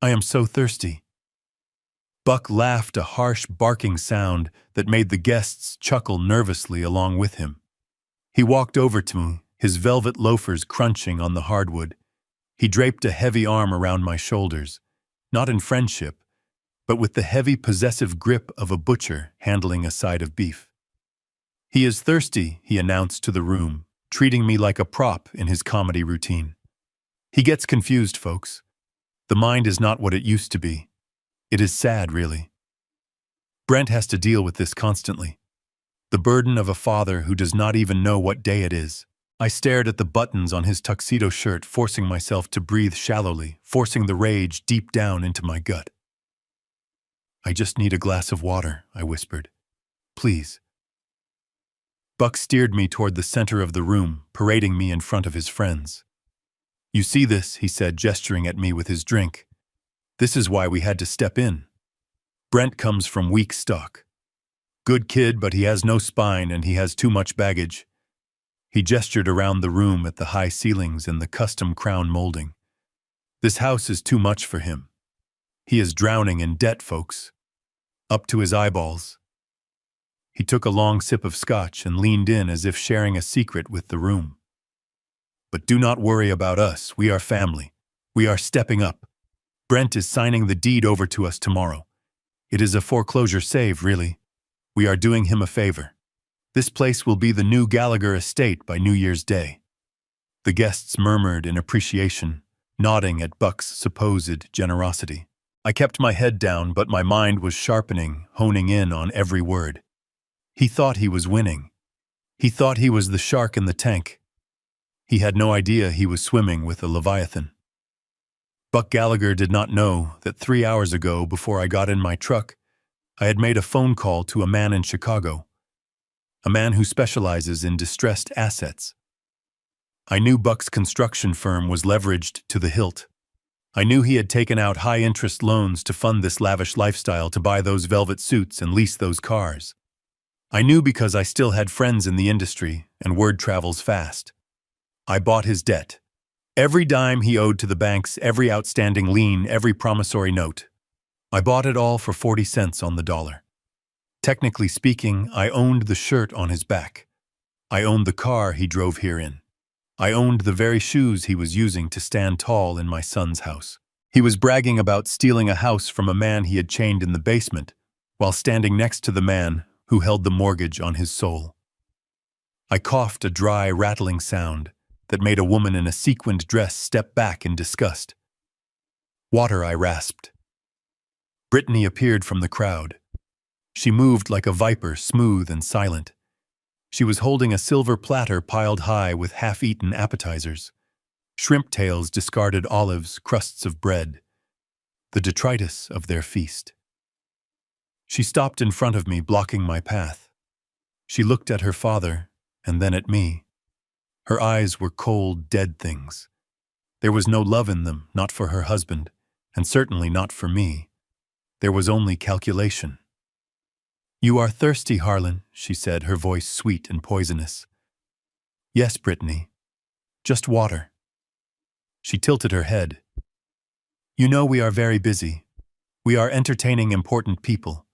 Speaker 1: I am so thirsty." Buck laughed, a harsh, barking sound that made the guests chuckle nervously along with him. He walked over to me, his velvet loafers crunching on the hardwood. He draped a heavy arm around my shoulders, not in friendship, but with the heavy, possessive grip of a butcher handling a side of beef. "He is thirsty," he announced to the room, treating me like a prop in his comedy routine. "He gets confused, folks. The mind is not what it used to be. It is sad, really. Brent has to deal with this constantly. The burden of a father who does not even know what day it is." I stared at the buttons on his tuxedo shirt, forcing myself to breathe shallowly, forcing the rage deep down into my gut. "I just need a glass of water," I whispered. "Please." Buck steered me toward the center of the room, parading me in front of his friends. "You see this," he said, gesturing at me with his drink. "This is why we had to step in. Brent comes from weak stock. Good kid, but he has no spine and he has too much baggage. He gestured around the room at the high ceilings and the custom crown molding. This house is too much for him. He is drowning in debt, folks. Up to his eyeballs. He took a long sip of scotch and leaned in as if sharing a secret with the room. But do not worry about us. We are family. We are stepping up. Brent is signing the deed over to us tomorrow. It is a foreclosure save, really. We are doing him a favor. This place will be the new Gallagher estate by New Year's Day. The guests murmured in appreciation, nodding at Buck's supposed generosity. I kept my head down, but my mind was sharpening, honing in on every word. He thought he was winning. He thought he was the shark in the tank. He had no idea he was swimming with a leviathan. Buck Gallagher did not know that 3 hours ago, before I got in my truck, I had made a phone call to a man in Chicago, a man who specializes in distressed assets. I knew Buck's construction firm was leveraged to the hilt. I knew he had taken out high-interest loans to fund this lavish lifestyle, to buy those velvet suits and lease those cars. I knew because I still had friends in the industry, and word travels fast. I bought his debt. Every dime he owed to the banks, every outstanding lien, every promissory note. I bought it all for 40 cents on the dollar. Technically speaking, I owned the shirt on his back. I owned the car he drove here in. I owned the very shoes he was using to stand tall in my son's house. He was bragging about stealing a house from a man he had chained in the basement, while standing next to the man who held the mortgage on his soul. I coughed a dry, rattling sound that made a woman in a sequined dress step back in disgust. Water, I rasped. Brittany appeared from the crowd. She moved like a viper, smooth and silent. She was holding a silver platter piled high with half-eaten appetizers, shrimp tails, discarded olives, crusts of bread, the detritus of their feast. She stopped in front of me, blocking my path. She looked at her father, and then at me. Her eyes were cold, dead things. There was no love in them, not for her husband, and certainly not for me. There was only calculation. "You are thirsty, Harlan," she said, her voice sweet and poisonous. "Yes, Brittany. Just water." She tilted her head. "You know we are very busy. We are entertaining important people.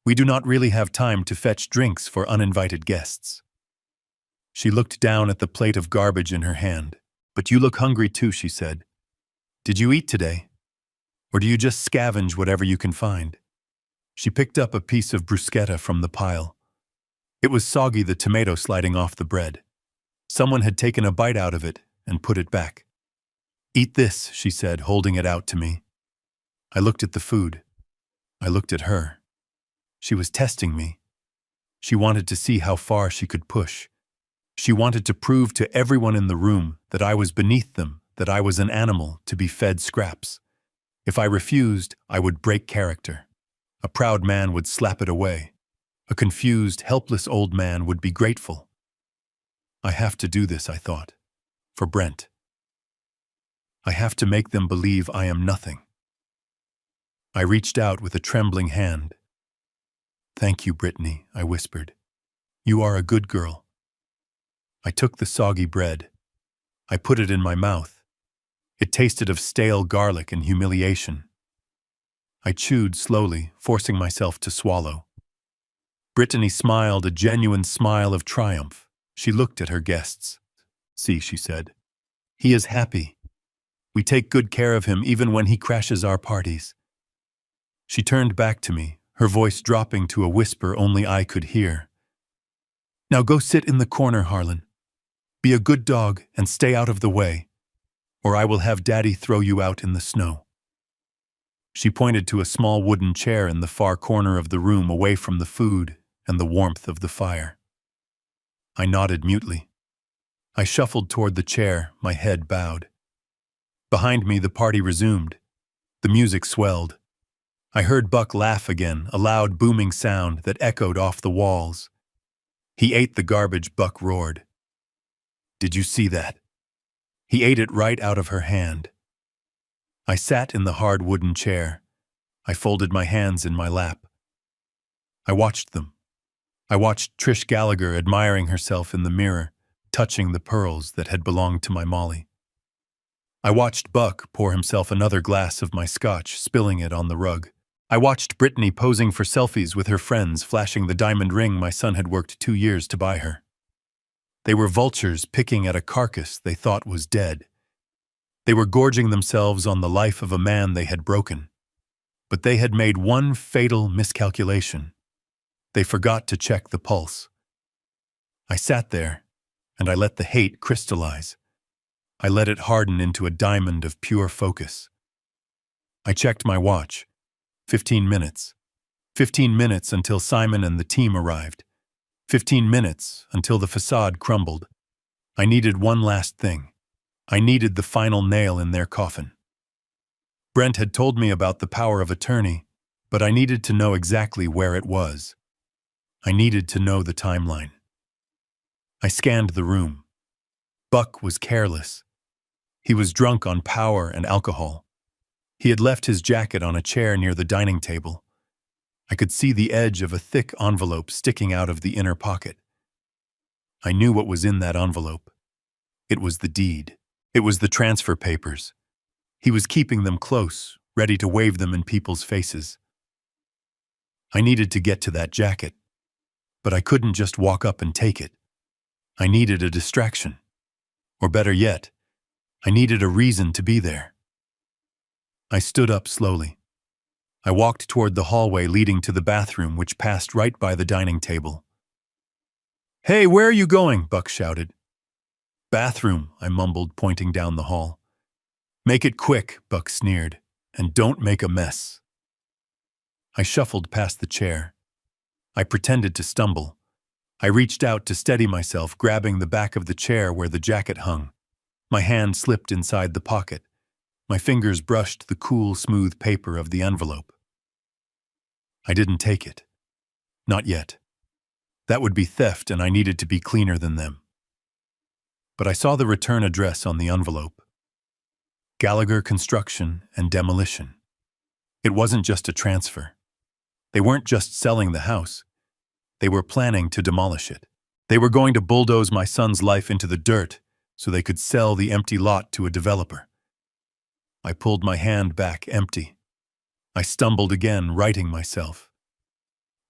Speaker 1: We do not really have time to fetch drinks for uninvited guests." She looked down at the plate of garbage in her hand. "But you look hungry too," she said. "Did you eat today? Or do you just scavenge whatever you can find?" She picked up a piece of bruschetta from the pile. It was soggy, the tomato sliding off the bread. Someone had taken a bite out of it and put it back. "Eat this," she said, holding it out to me. I looked at the food. I looked at her. She was testing me. She wanted to see how far she could push. She wanted to prove to everyone in the room that I was beneath them, that I was an animal to be fed scraps. If I refused, I would break character. A proud man would slap it away. A confused, helpless old man would be grateful. I have to do this, I thought, for Brent. I have to make them believe I am nothing. I reached out with a trembling hand. "Thank you, Brittany," I whispered. "You are a good girl." I took the soggy bread. I put it in my mouth. It tasted of stale garlic and humiliation. I chewed slowly, forcing myself to swallow. Brittany smiled, a genuine smile of triumph. She looked at her guests. "See," she said. "He is happy. We take good care of him even when he crashes our parties." She turned back to me, her voice dropping to a whisper only I could hear. "Now go sit in the corner, Harlan. Be a good dog and stay out of the way, or I will have Daddy throw you out in the snow." She pointed to a small wooden chair in the far corner of the room, away from the food and the warmth of the fire. I nodded mutely. I shuffled toward the chair, my head bowed. Behind me, the party resumed. The music swelled. I heard Buck laugh again, a loud booming sound that echoed off the walls. "He ate the garbage," Buck roared. "Did you see that?" He ate it right out of her hand. I sat in the hard wooden chair. I folded my hands in my lap. I watched them. I watched Trish Gallagher admiring herself in the mirror, touching the pearls that had belonged to my Molly. I watched Buck pour himself another glass of my scotch, spilling it on the rug. I watched Brittany posing for selfies with her friends, flashing the diamond ring my son had worked 2 years to buy her. They were vultures picking at a carcass they thought was dead. They were gorging themselves on the life of a man they had broken. But they had made one fatal miscalculation. They forgot to check the pulse. I sat there, and I let the hate crystallize. I let it harden into a diamond of pure focus. I checked my watch. 15 minutes. 15 minutes until Simon and the team arrived. 15 minutes until the facade crumbled. I needed one last thing. I needed the final nail in their coffin. Brent had told me about the power of attorney, but I needed to know exactly where it was. I needed to know the timeline. I scanned the room. Buck was careless. He was drunk on power and alcohol. He had left his jacket on a chair near the dining table. I could see the edge of a thick envelope sticking out of the inner pocket. I knew what was in that envelope. It was the deed. It was the transfer papers. He was keeping them close, ready to wave them in people's faces. I needed to get to that jacket, but I couldn't just walk up and take it. I needed a distraction. Or better yet, I needed a reason to be there. I stood up slowly. I walked toward the hallway leading to the bathroom, which passed right by the dining table. "Hey, where are you going?" Buck shouted. "Bathroom," I mumbled, pointing down the hall. "Make it quick," Buck sneered, "and don't make a mess." I shuffled past the chair. I pretended to stumble. I reached out to steady myself, grabbing the back of the chair where the jacket hung. My hand slipped inside the pocket. My fingers brushed the cool, smooth paper of the envelope. I didn't take it. Not yet. That would be theft, and I needed to be cleaner than them. But I saw the return address on the envelope. Gallagher Construction and Demolition. It wasn't just a transfer. They weren't just selling the house. They were planning to demolish it. They were going to bulldoze my son's life into the dirt so they could sell the empty lot to a developer. I pulled my hand back empty. I stumbled again, righting myself.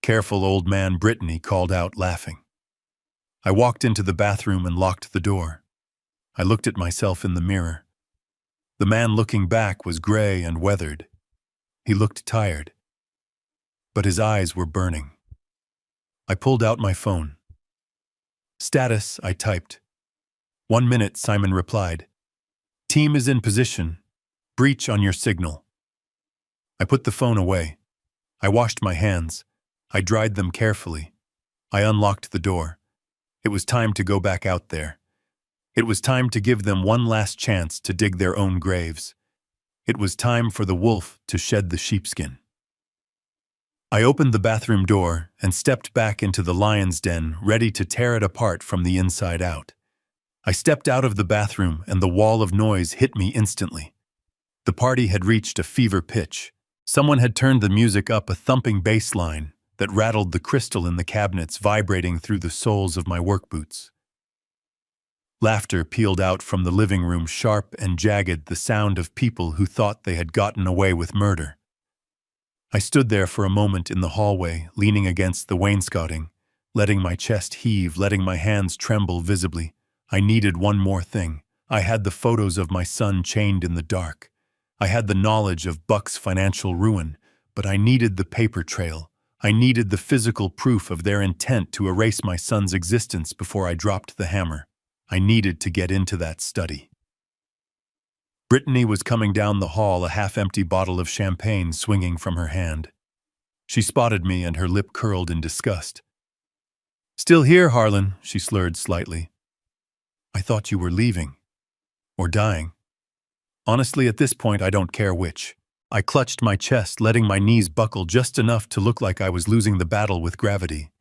Speaker 1: "Careful, old man," Brittany called out, laughing. I walked into the bathroom and locked the door. I looked at myself in the mirror. The man looking back was gray and weathered. He looked tired, but his eyes were burning. I pulled out my phone. "Status," I typed. "1 minute," Simon replied. "Team is in position. Breach on your signal." I put the phone away. I washed my hands. I dried them carefully. I unlocked the door. It was time to go back out there. It was time to give them one last chance to dig their own graves. It was time for the wolf to shed the sheepskin. I opened the bathroom door and stepped back into the lion's den, ready to tear it apart from the inside out. I stepped out of the bathroom and the wall of noise hit me instantly. The party had reached a fever pitch. Someone had turned the music up, a thumping bass line that rattled the crystal in the cabinets, vibrating through the soles of my work boots. Laughter pealed out from the living room, sharp and jagged, the sound of people who thought they had gotten away with murder. I stood there for a moment in the hallway, leaning against the wainscoting, letting my chest heave, letting my hands tremble visibly. I needed one more thing. I had the photos of my son chained in the dark. I had the knowledge of Buck's financial ruin, but I needed the paper trail. I needed the physical proof of their intent to erase my son's existence before I dropped the hammer. I needed to get into that study. Brittany was coming down the hall, a half-empty bottle of champagne swinging from her hand. She spotted me and her lip curled in disgust. "Still here, Harlan," she slurred slightly. "I thought you were leaving. Or dying. Honestly, at this point, I don't care which." I clutched my chest, letting my knees buckle just enough to look like I was losing the battle with gravity.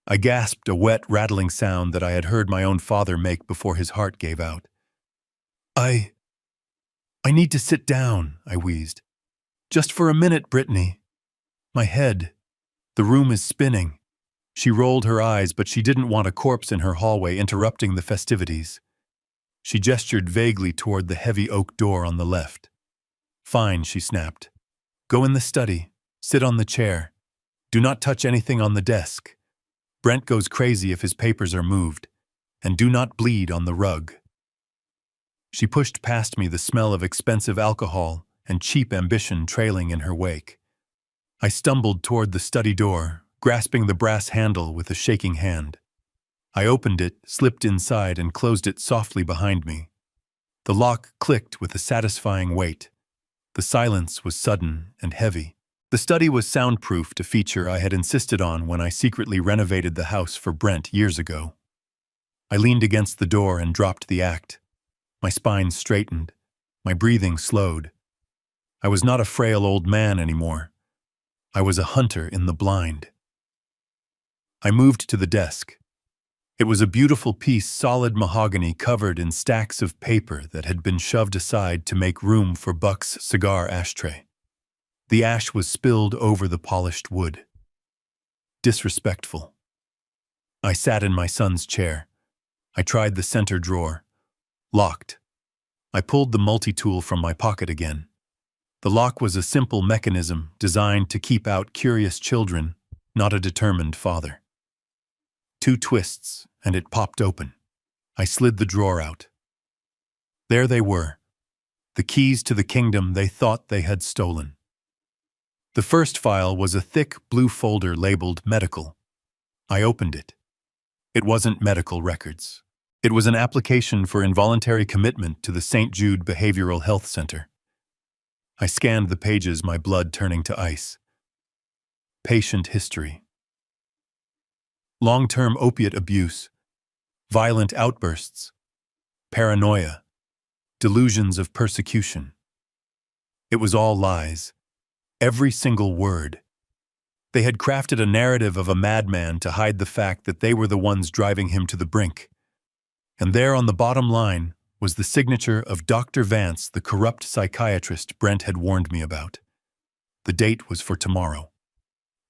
Speaker 1: I gasped, a wet, rattling sound that I had heard my own father make before his heart gave out. I need to sit down," I wheezed. "Just for a minute, Brittany. My head. The room is spinning. She rolled her eyes, but she didn't want a corpse in her hallway interrupting the festivities. She gestured vaguely toward the heavy oak door on the left. "Fine," she snapped. "Go in the study. Sit on the chair. Do not touch anything on the desk. Brent goes crazy if his papers are moved. And do not bleed on the rug." She pushed past me, the smell of expensive alcohol and cheap ambition trailing in her wake. I stumbled toward the study door, grasping the brass handle with a shaking hand. I opened it, slipped inside, and closed it softly behind me. The lock clicked with a satisfying weight. The silence was sudden and heavy. The study was soundproofed, a feature I had insisted on when I secretly renovated the house for Brent years ago. I leaned against the door and dropped the act. My spine straightened. My breathing slowed. I was not a frail old man anymore. I was a hunter in the blind. I moved to the desk. It was a beautiful piece, solid mahogany covered in stacks of paper that had been shoved aside to make room for Buck's cigar ashtray. The ash was spilled over the polished wood. Disrespectful. I sat in my son's chair. I tried the center drawer. Locked. I pulled the multi-tool from my pocket again. The lock was a simple mechanism designed to keep out curious children, not a determined father. 2 twists, and it popped open. I slid the drawer out. There they were, the keys to the kingdom they thought they had stolen. The first file was a thick blue folder labeled medical. I opened it. It wasn't medical records. It was an application for involuntary commitment to the St. Jude Behavioral Health Center. I scanned the pages, my blood turning to ice. Patient history. Long-term opiate abuse, violent outbursts, paranoia, delusions of persecution. It was all lies. Every single word. They had crafted a narrative of a madman to hide the fact that they were the ones driving him to the brink. And there on the bottom line was the signature of Dr. Vance, the corrupt psychiatrist Brent had warned me about. The date was for tomorrow.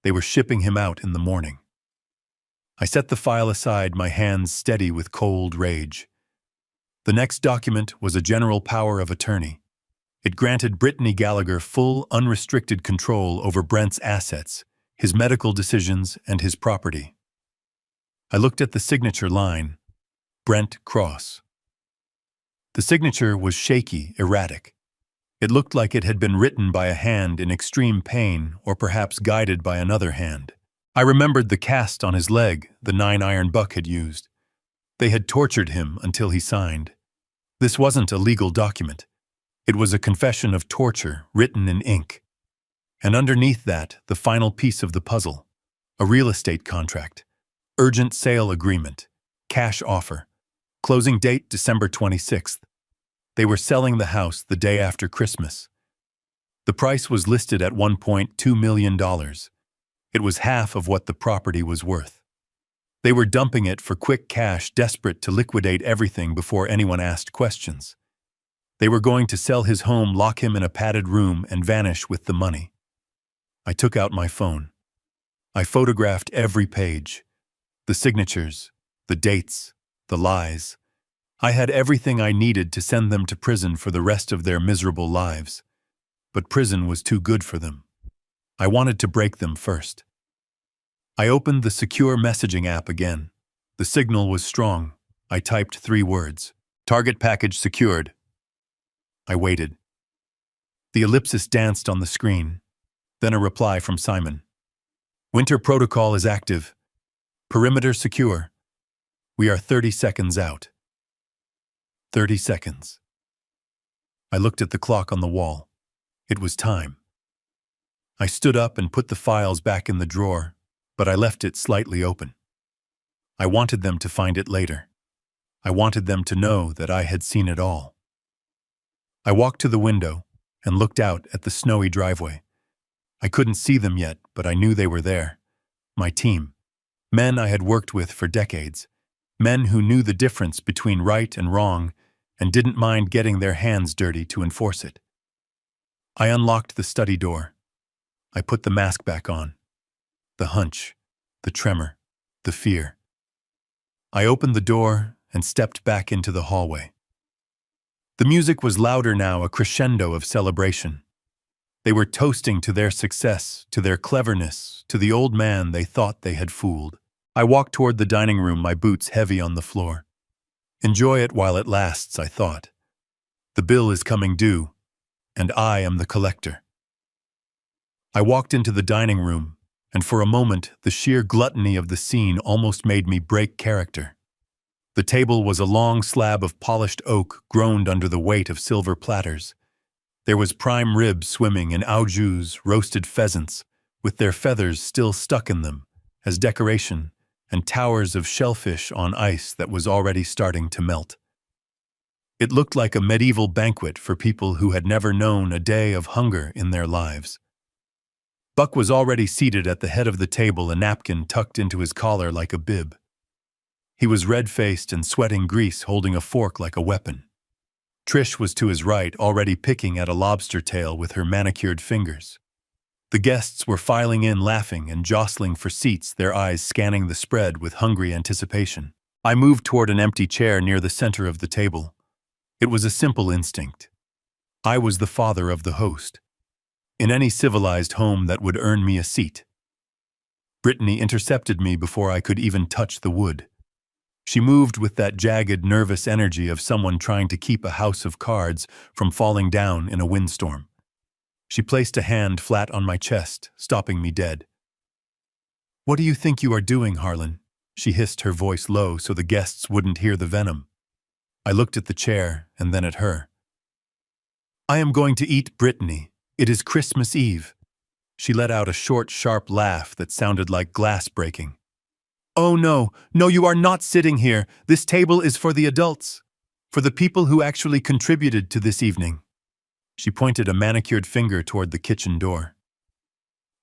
Speaker 1: They were shipping him out in the morning. I set the file aside, my hands steady with cold rage. The next document was a general power of attorney. It granted Brittany Gallagher full, unrestricted control over Brent's assets, his medical decisions, and his property. I looked at the signature line, Brent Cross. The signature was shaky, erratic. It looked like it had been written by a hand in extreme pain, or perhaps guided by another hand. I remembered the cast on his leg the 9-iron Buck had used. They had tortured him until he signed. This wasn't a legal document. It was a confession of torture written in ink. And underneath that, the final piece of the puzzle, a real estate contract, urgent sale agreement, cash offer, closing date December 26th. They were selling the house the day after Christmas. The price was listed at $1.2 million. It was half of what the property was worth. They were dumping it for quick cash, desperate to liquidate everything before anyone asked questions. They were going to sell his home, lock him in a padded room, and vanish with the money. I took out my phone. I photographed every page. The signatures, the dates, the lies. I had everything I needed to send them to prison for the rest of their miserable lives. But prison was too good for them. I wanted to break them first. I opened the secure messaging app again. The signal was strong. I typed 3 words. Target package secured. I waited. The ellipsis danced on the screen. Then a reply from Simon. Winter protocol is active. Perimeter secure. We are 30 seconds out. 30 seconds. I looked at the clock on the wall. It was time. I stood up and put the files back in the drawer, but I left it slightly open. I wanted them to find it later. I wanted them to know that I had seen it all. I walked to the window and looked out at the snowy driveway. I couldn't see them yet, but I knew they were there. My team. Men I had worked with for decades. Men who knew the difference between right and wrong and didn't mind getting their hands dirty to enforce it. I unlocked the study door. I put the mask back on. The hunch, the tremor, the fear. I opened the door and stepped back into the hallway. The music was louder now, a crescendo of celebration. They were toasting to their success, to their cleverness, to the old man they thought they had fooled. I walked toward the dining room, my boots heavy on the floor. Enjoy it while it lasts, I thought. The bill is coming due, and I am the collector. I walked into the dining room, and for a moment, the sheer gluttony of the scene almost made me break character. The table was a long slab of polished oak groaned under the weight of silver platters. There was prime rib swimming in au jus, roasted pheasants, with their feathers still stuck in them, as decoration, and towers of shellfish on ice that was already starting to melt. It looked like a medieval banquet for people who had never known a day of hunger in their lives. Buck was already seated at the head of the table, a napkin tucked into his collar like a bib. He was red-faced and sweating grease, holding a fork like a weapon. Trish was to his right, already picking at a lobster tail with her manicured fingers. The guests were filing in, laughing and jostling for seats, their eyes scanning the spread with hungry anticipation. I moved toward an empty chair near the center of the table. It was a simple instinct. I was the father of the host. In any civilized home that would earn me a seat. Brittany intercepted me before I could even touch the wood. She moved with that jagged, nervous energy of someone trying to keep a house of cards from falling down in a windstorm. She placed a hand flat on my chest, stopping me dead. "What do you think you are doing, Harlan?" She hissed, her voice low so the guests wouldn't hear the venom. I looked at the chair and then at her. "I am going to eat Brittany. It is Christmas Eve." She let out a short, sharp laugh that sounded like glass breaking. "Oh no, you are not sitting here. This table is for the adults. For the people who actually contributed to this evening." She pointed a manicured finger toward the kitchen door.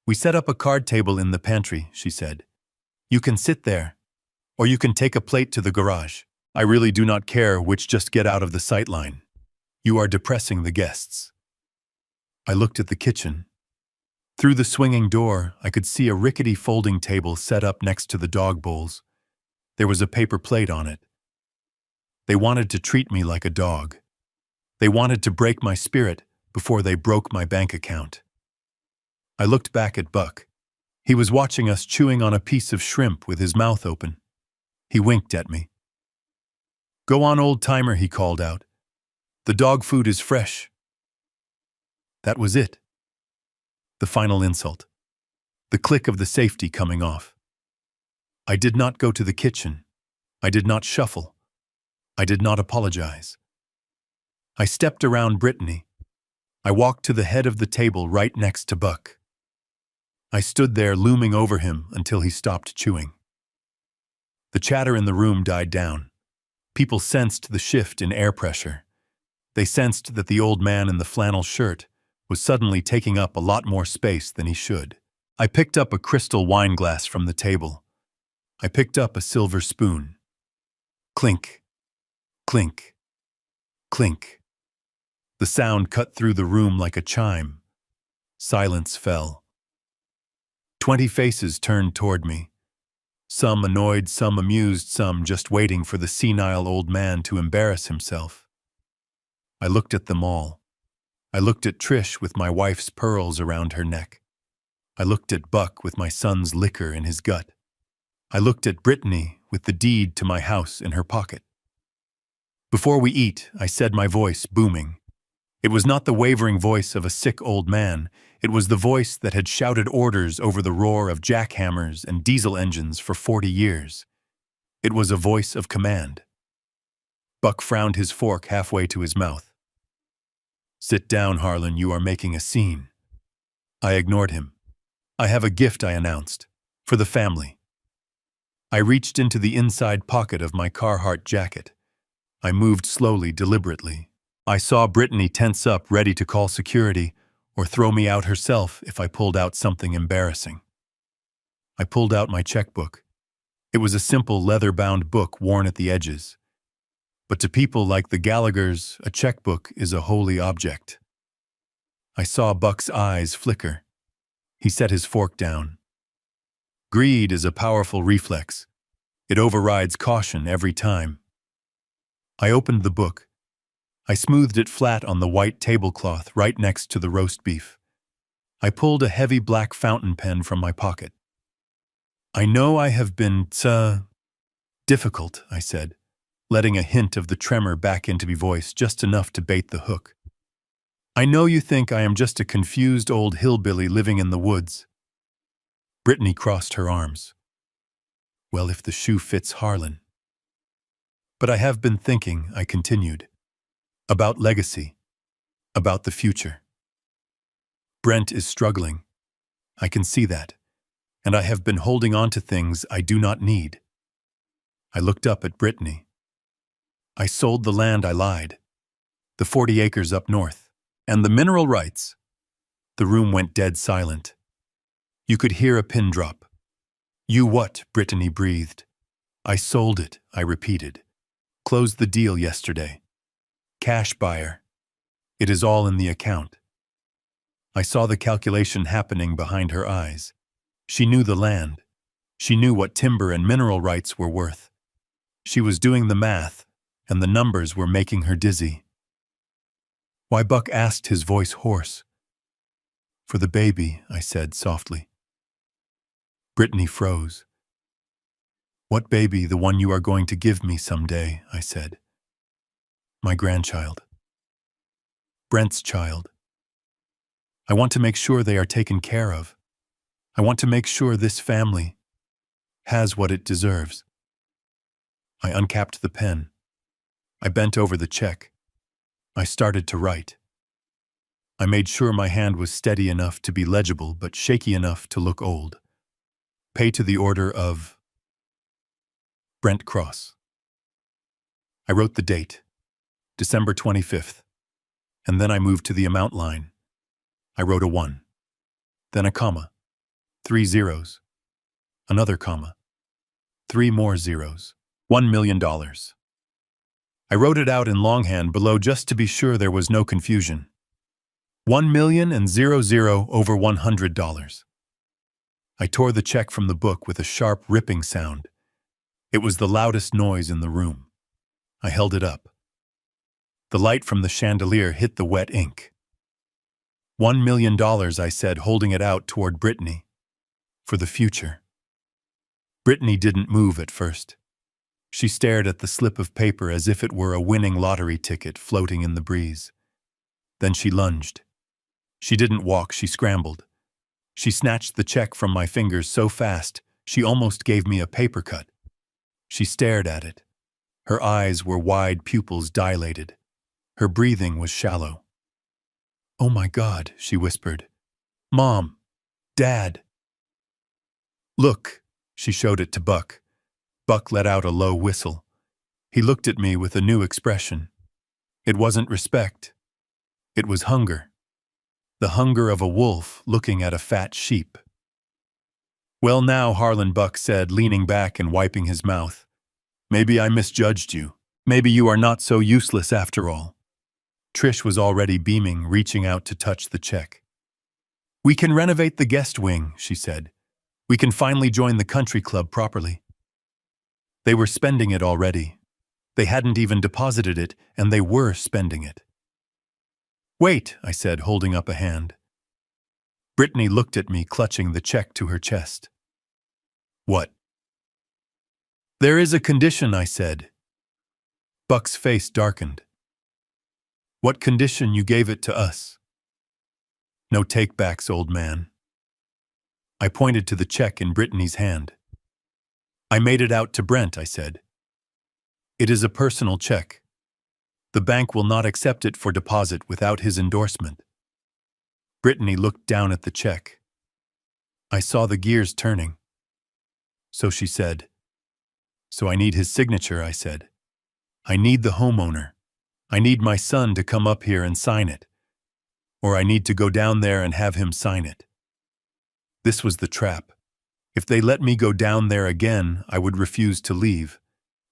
Speaker 1: "We set up a card table in the pantry," she said. "You can sit there, or you can take a plate to the garage. I really do not care which, just get out of the sight line. You are depressing the guests." I looked at the kitchen. Through the swinging door, I could see a rickety folding table set up next to the dog bowls. There was a paper plate on it. They wanted to treat me like a dog. They wanted to break my spirit before they broke my bank account. I looked back at Buck. He was watching us chewing on a piece of shrimp with his mouth open. He winked at me. "Go on, old-timer," he called out. "The dog food is fresh." That was it. The final insult. The click of the safety coming off. I did not go to the kitchen. I did not shuffle. I did not apologize. I stepped around Brittany. I walked to the head of the table right next to Buck. I stood there looming over him until he stopped chewing. The chatter in the room died down. People sensed the shift in air pressure. They sensed that the old man in the flannel shirt was suddenly taking up a lot more space than he should. I picked up a crystal wine glass from the table. I picked up a silver spoon. Clink, clink, clink. The sound cut through the room like a chime. Silence fell. 20 faces turned toward me. Some annoyed, some amused, some just waiting for the senile old man to embarrass himself. I looked at them all. I looked at Trish with my wife's pearls around her neck. I looked at Buck with my son's liquor in his gut. I looked at Brittany with the deed to my house in her pocket. "Before we eat," I said, my voice booming. It was not the wavering voice of a sick old man. It was the voice that had shouted orders over the roar of jackhammers and diesel engines for 40 years. It was a voice of command. Buck frowned his fork halfway to his mouth. "Sit down, Harlan, you are making a scene." I ignored him. "I have a gift," I announced, "for the family." I reached into the inside pocket of my Carhartt jacket. I moved slowly, deliberately. I saw Brittany tense up, ready to call security or throw me out herself if I pulled out something embarrassing. I pulled out my checkbook. It was a simple leather-bound book worn at the edges. But to people like the Gallaghers, a checkbook is a holy object. I saw Buck's eyes flicker. He set his fork down. "Greed is a powerful reflex," It overrides caution every time. I opened the book. I smoothed it flat on the white tablecloth right next to the roast beef. I pulled a heavy black fountain pen from my pocket. I know I have been, difficult, I said, letting a hint of the tremor back into my voice just enough to bait the hook. I know you think I am just a confused old hillbilly living in the woods. Brittany crossed her arms. Well, if the shoe fits Harlan. But I have been thinking, I continued, about legacy, about the future. Brent is struggling. I can see that. And I have been holding on to things I do not need. I looked up at Brittany. I sold the land, I lied. The 40 acres up north. And the mineral rights. The room went dead silent. You could hear a pin drop. You what? Brittany breathed. I sold it, I repeated. Closed the deal yesterday. Cash buyer. It is all in the account. I saw the calculation happening behind her eyes. She knew the land. She knew what timber and mineral rights were worth. She was doing the math, and the numbers were making her dizzy. Why, Buck asked, his voice hoarse. For the baby, I said softly. Brittany froze. What baby? The one you are going to give me someday, I said. My grandchild. Brent's child. I want to make sure they are taken care of. I want to make sure this family has what it deserves. I uncapped the pen. I bent over the check. I started to write. I made sure my hand was steady enough to be legible but shaky enough to look old. Pay to the order of Brent Cross. I wrote the date, December 25th, and then I moved to the amount line. I wrote a 1, then a comma, 3 zeros, another comma, 3 more zeros, $1 million. I wrote it out in longhand below just to be sure there was no confusion. 1,000,000 over $100. I tore the check from the book with a sharp ripping sound. It was the loudest noise in the room. I held it up. The light from the chandelier hit the wet ink. $1 million, I said, holding it out toward Brittany. For the future. Brittany didn't move at first. She stared at the slip of paper as if it were a winning lottery ticket floating in the breeze. Then she lunged. She didn't walk, she scrambled. She snatched the check from my fingers so fast, she almost gave me a paper cut. She stared at it. Her eyes were wide, pupils dilated. Her breathing was shallow. Oh my God, she whispered. Mom, Dad. Look, she showed it to Buck. Buck let out a low whistle. He looked at me with a new expression. It wasn't respect. It was hunger. The hunger of a wolf looking at a fat sheep. Well now, Harlan, Buck said, leaning back and wiping his mouth. Maybe I misjudged you. Maybe you are not so useless after all. Trish was already beaming, reaching out to touch the check. We can renovate the guest wing, she said. We can finally join the country club properly. They were spending it already. They hadn't even deposited it, and they were spending it. Wait, I said, holding up a hand. Brittany looked at me, clutching the check to her chest. What? There is a condition, I said. Buck's face darkened. What condition? You gave it to us. No takebacks, old man. I pointed to the check in Brittany's hand. I made it out to Brent, I said. It is a personal check. The bank will not accept it for deposit without his endorsement. Brittany looked down at the check. I saw the gears turning. So she said. So I need his signature, I said. I need the homeowner. I need my son to come up here and sign it. Or I need to go down there and have him sign it. This was the trap. If they let me go down there again, I would refuse to leave.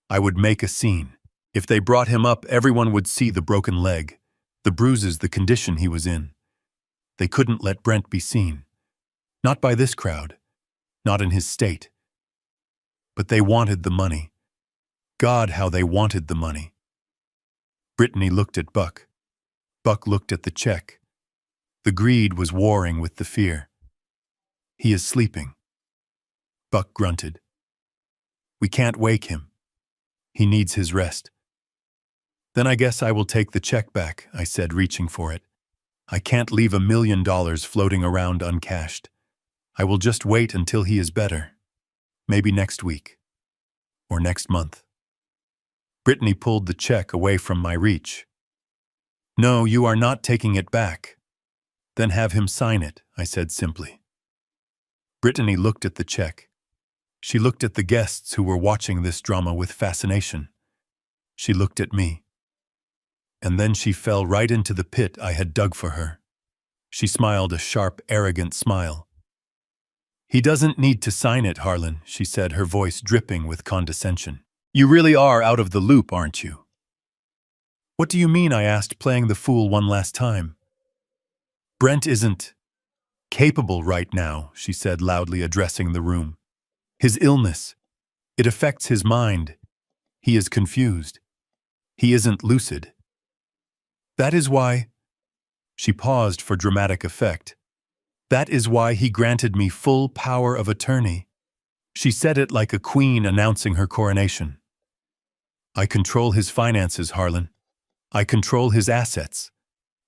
Speaker 1: I would make a scene. If they brought him up, everyone would see the broken leg, the bruises, the condition he was in. They couldn't let Brent be seen. Not by this crowd. Not in his state. But they wanted the money. God, how they wanted the money. Brittany looked at Buck. Buck looked at the check. The greed was warring with the fear. He is sleeping. Buck grunted. We can't wake him. He needs his rest. Then I guess I will take the check back, I said, reaching for it. I can't leave $1 million floating around uncashed. I will just wait until he is better. Maybe next week. Or next month. Brittany pulled the check away from my reach. No, you are not taking it back. Then have him sign it, I said simply. Brittany looked at the check. She looked at the guests who were watching this drama with fascination. She looked at me. And then she fell right into the pit I had dug for her. She smiled a sharp, arrogant smile. He doesn't need to sign it, Harlan, she said, her voice dripping with condescension. You really are out of the loop, aren't you? What do you mean, I asked, playing the fool one last time. Brent isn't capable right now, she said, loudly addressing the room. His illness, it affects his mind. He is confused. He isn't lucid. That is why, she paused for dramatic effect. That is why he granted me full power of attorney. She said it like a queen announcing her coronation. I control his finances, Harlan. I control his assets.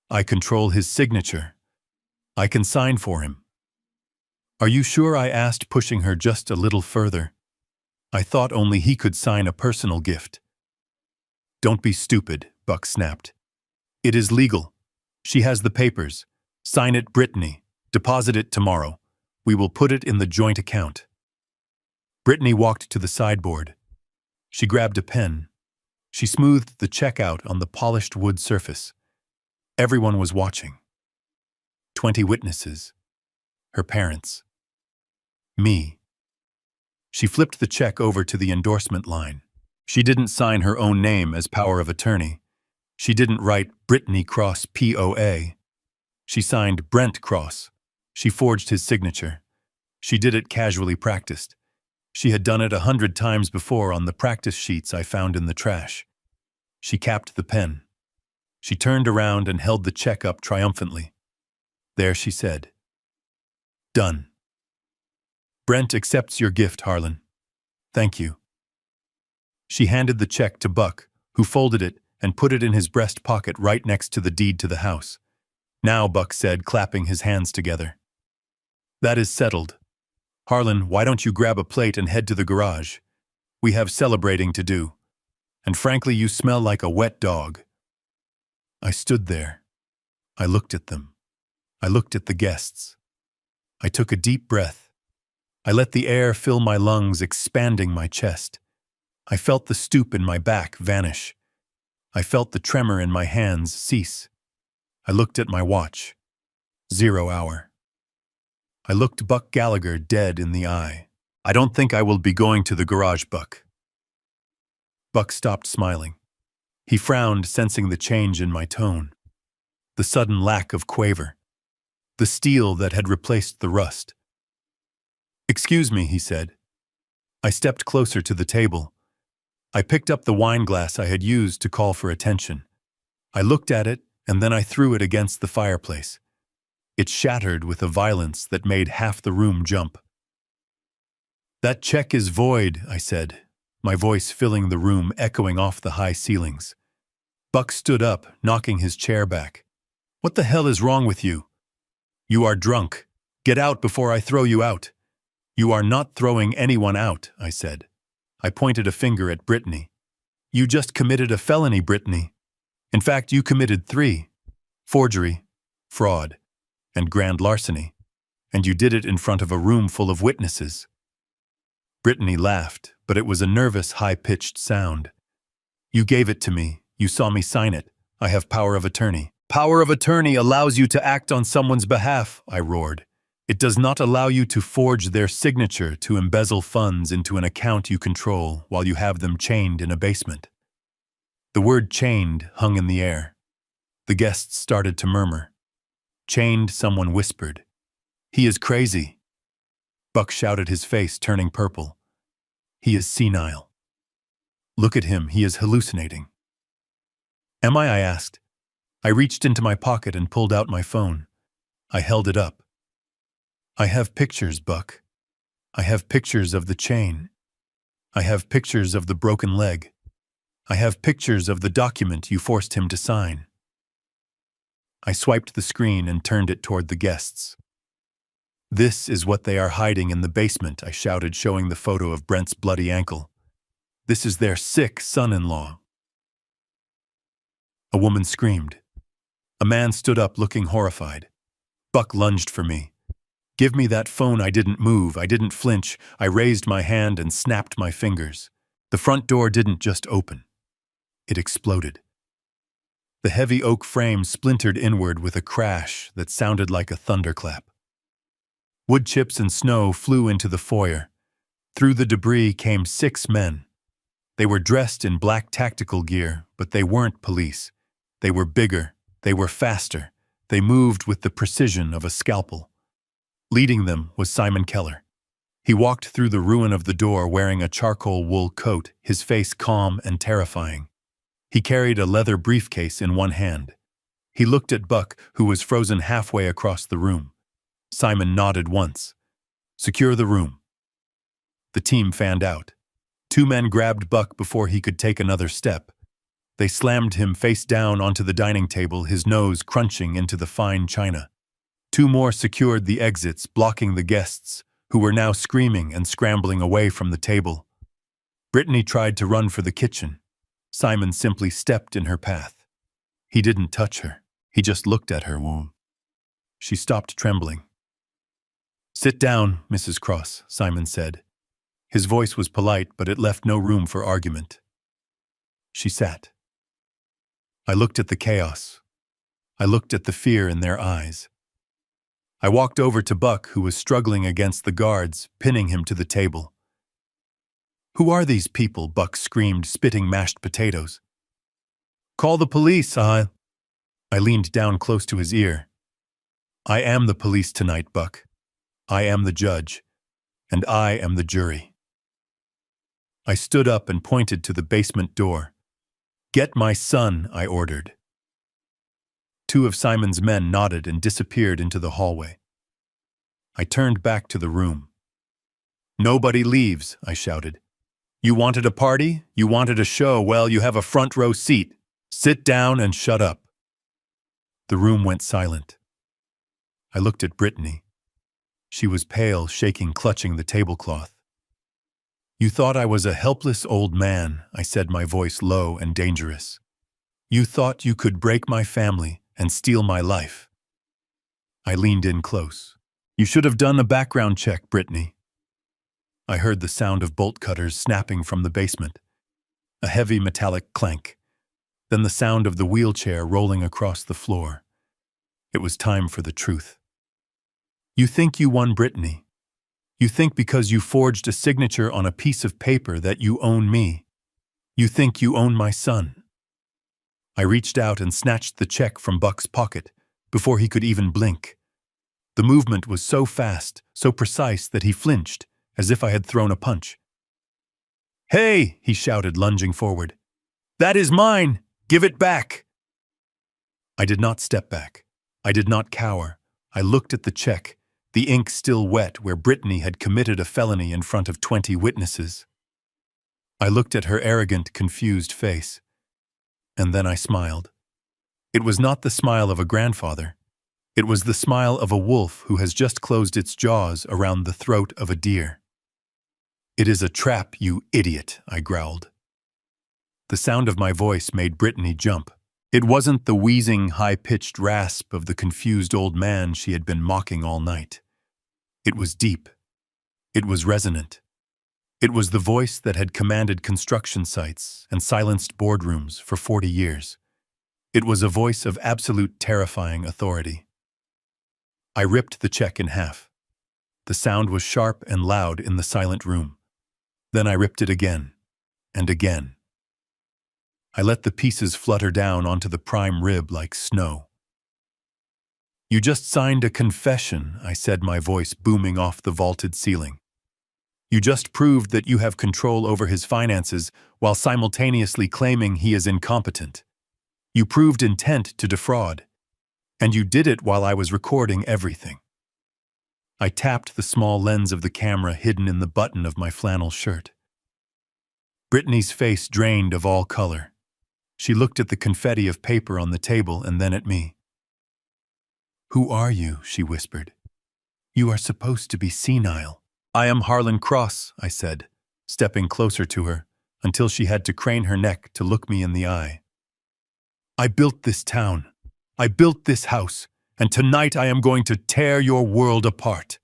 Speaker 1: I control his signature. I can sign for him. Are you sure, I asked, pushing her just a little further. I thought only he could sign a personal gift. Don't be stupid, Buck snapped. It is legal. She has the papers. Sign it, Brittany. Deposit it tomorrow. We will put it in the joint account. Brittany walked to the sideboard. She grabbed a pen. She smoothed the check out on the polished wood surface. Everyone was watching. 20 witnesses. Her parents. Me. She flipped the check over to the endorsement line. She didn't sign her own name as power of attorney. She didn't write Brittany Cross POA. She signed Brent Cross. She forged his signature. She did it casually practiced. She had done it 100 times before on the practice sheets I found in the trash. She capped the pen. She turned around and held the check up triumphantly. There, she said. Done. Brent accepts your gift, Harlan. Thank you. She handed the check to Buck, who folded it and put it in his breast pocket right next to the deed to the house. Now, Buck said, clapping his hands together. That is settled. Harlan, why don't you grab a plate and head to the garage? We have celebrating to do. And frankly, you smell like a wet dog. I stood there. I looked at them. I looked at the guests. I took a deep breath. I let the air fill my lungs, expanding my chest. I felt the stoop in my back vanish. I felt the tremor in my hands cease. I looked at my watch. 0 hour. I looked Buck Gallagher dead in the eye. I don't think I will be going to the garage, Buck. Buck stopped smiling. He frowned, sensing the change in my tone. The sudden lack of quaver. The steel that had replaced the rust. Excuse me, he said. I stepped closer to the table. I picked up the wine glass I had used to call for attention. I looked at it, and then I threw it against the fireplace. It shattered with a violence that made half the room jump. That check is void, I said, my voice filling the room, echoing off the high ceilings. Buck stood up, knocking his chair back. What the hell is wrong with you? You are drunk. Get out before I throw you out. You are not throwing anyone out, I said. I pointed a finger at Brittany. You just committed a felony, Brittany. In fact, you committed 3. Forgery, fraud, and grand larceny. And you did it in front of a room full of witnesses. Brittany laughed, but it was a nervous, high-pitched sound. You gave it to me. You saw me sign it. I have power of attorney. Power of attorney allows you to act on someone's behalf, I roared. It does not allow you to forge their signature to embezzle funds into an account you control while you have them chained in a basement. The word chained hung in the air. The guests started to murmur. Chained, someone whispered. He is crazy. Buck shouted, his face turning purple. He is senile. Look at him, he is hallucinating. Am I asked. I reached into my pocket and pulled out my phone. I held it up. I have pictures, Buck. I have pictures of the chain. I have pictures of the broken leg. I have pictures of the document you forced him to sign. I swiped the screen and turned it toward the guests. This is what they are hiding in the basement, I shouted, showing the photo of Brent's bloody ankle. This is their sick son-in-law. A woman screamed. A man stood up looking horrified. Buck lunged for me. Give me that phone. I didn't move. I didn't flinch. I raised my hand and snapped my fingers. The front door didn't just open. It exploded. The heavy oak frame splintered inward with a crash that sounded like a thunderclap. Wood chips and snow flew into the foyer. Through the debris came 6 men. They were dressed in black tactical gear, but they weren't police. They were bigger. They were faster. They moved with the precision of a scalpel. Leading them was Simon Keller. He walked through the ruin of the door wearing a charcoal wool coat, his face calm and terrifying. He carried a leather briefcase in one hand. He looked at Buck, who was frozen halfway across the room. Simon nodded once. Secure the room. The team fanned out. 2 men grabbed Buck before he could take another step. They slammed him face down onto the dining table, his nose crunching into the fine china. 2 more secured the exits, blocking the guests, who were now screaming and scrambling away from the table. Brittany tried to run for the kitchen. Simon simply stepped in her path. He didn't touch her. He just looked at her. She stopped trembling. Sit down, Mrs. Cross, Simon said. His voice was polite, but it left no room for argument. She sat. I looked at the chaos. I looked at the fear in their eyes. I walked over to Buck, who was struggling against the guards, pinning him to the table. Who are these people? Buck screamed, spitting mashed potatoes. Call the police, I leaned down close to his ear. I am the police tonight, Buck. I am the judge, and I am the jury. I stood up and pointed to the basement door. Get my son, I ordered. 2 of Simon's men nodded and disappeared into the hallway. I turned back to the room. Nobody leaves, I shouted. You wanted a party? You wanted a show? Well, you have a front row seat. Sit down and shut up. The room went silent. I looked at Brittany. She was pale, shaking, clutching the tablecloth. You thought I was a helpless old man, I said, my voice low and dangerous. You thought you could break my family and steal my life. I leaned in close. You should have done a background check, Brittany. I heard the sound of bolt cutters snapping from the basement. A heavy metallic clank. Then the sound of the wheelchair rolling across the floor. It was time for the truth. You think you won, Brittany. You think because you forged a signature on a piece of paper that you own me. You think you own my son. I reached out and snatched the check from Buck's pocket before he could even blink. The movement was so fast, so precise that he flinched, as if I had thrown a punch. Hey, he shouted, lunging forward. That is mine! Give it back! I did not step back. I did not cower. I looked at the check, the ink still wet where Brittany had committed a felony in front of 20 witnesses. I looked at her arrogant, confused face. And then I smiled. It was not the smile of a grandfather. It was the smile of a wolf who has just closed its jaws around the throat of a deer. It is a trap, you idiot, I growled. The sound of my voice made Brittany jump. It wasn't the wheezing, high-pitched rasp of the confused old man she had been mocking all night. It was deep. It was resonant. It was the voice that had commanded construction sites and silenced boardrooms for 40 years. It was a voice of absolute terrifying authority. I ripped the check in half. The sound was sharp and loud in the silent room. Then I ripped it again, and again. I let the pieces flutter down onto the prime rib like snow. You just signed a confession, I said, my voice booming off the vaulted ceiling. You just proved that you have control over his finances while simultaneously claiming he is incompetent. You proved intent to defraud. And you did it while I was recording everything. I tapped the small lens of the camera hidden in the button of my flannel shirt. Brittany's face drained of all color. She looked at the confetti of paper on the table and then at me. "Who are you?" she whispered. "You are supposed to be senile." "I am Harlan Cross," I said, stepping closer to her until she had to crane her neck to look me in the eye. "I built this town. I built this house, and tonight I am going to tear your world apart."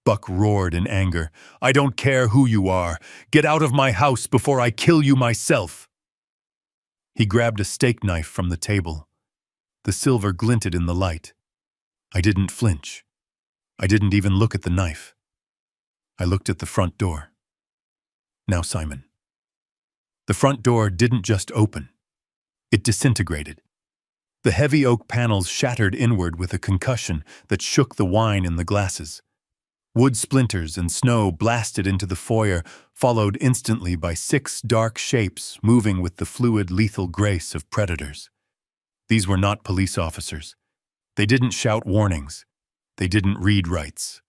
Speaker 1: Buck roared in anger. "I don't care who you are. Get out of my house before I kill you myself." He grabbed a steak knife from the table. The silver glinted in the light. I didn't flinch. I didn't even look at the knife. I looked at the front door. "Now, Simon." The front door didn't just open. It disintegrated. The heavy oak panels shattered inward with a concussion that shook the wine in the glasses. Wood splinters and snow blasted into the foyer, followed instantly by 6 dark shapes moving with the fluid, lethal grace of predators. These were not police officers. They didn't shout warnings. They didn't read rights.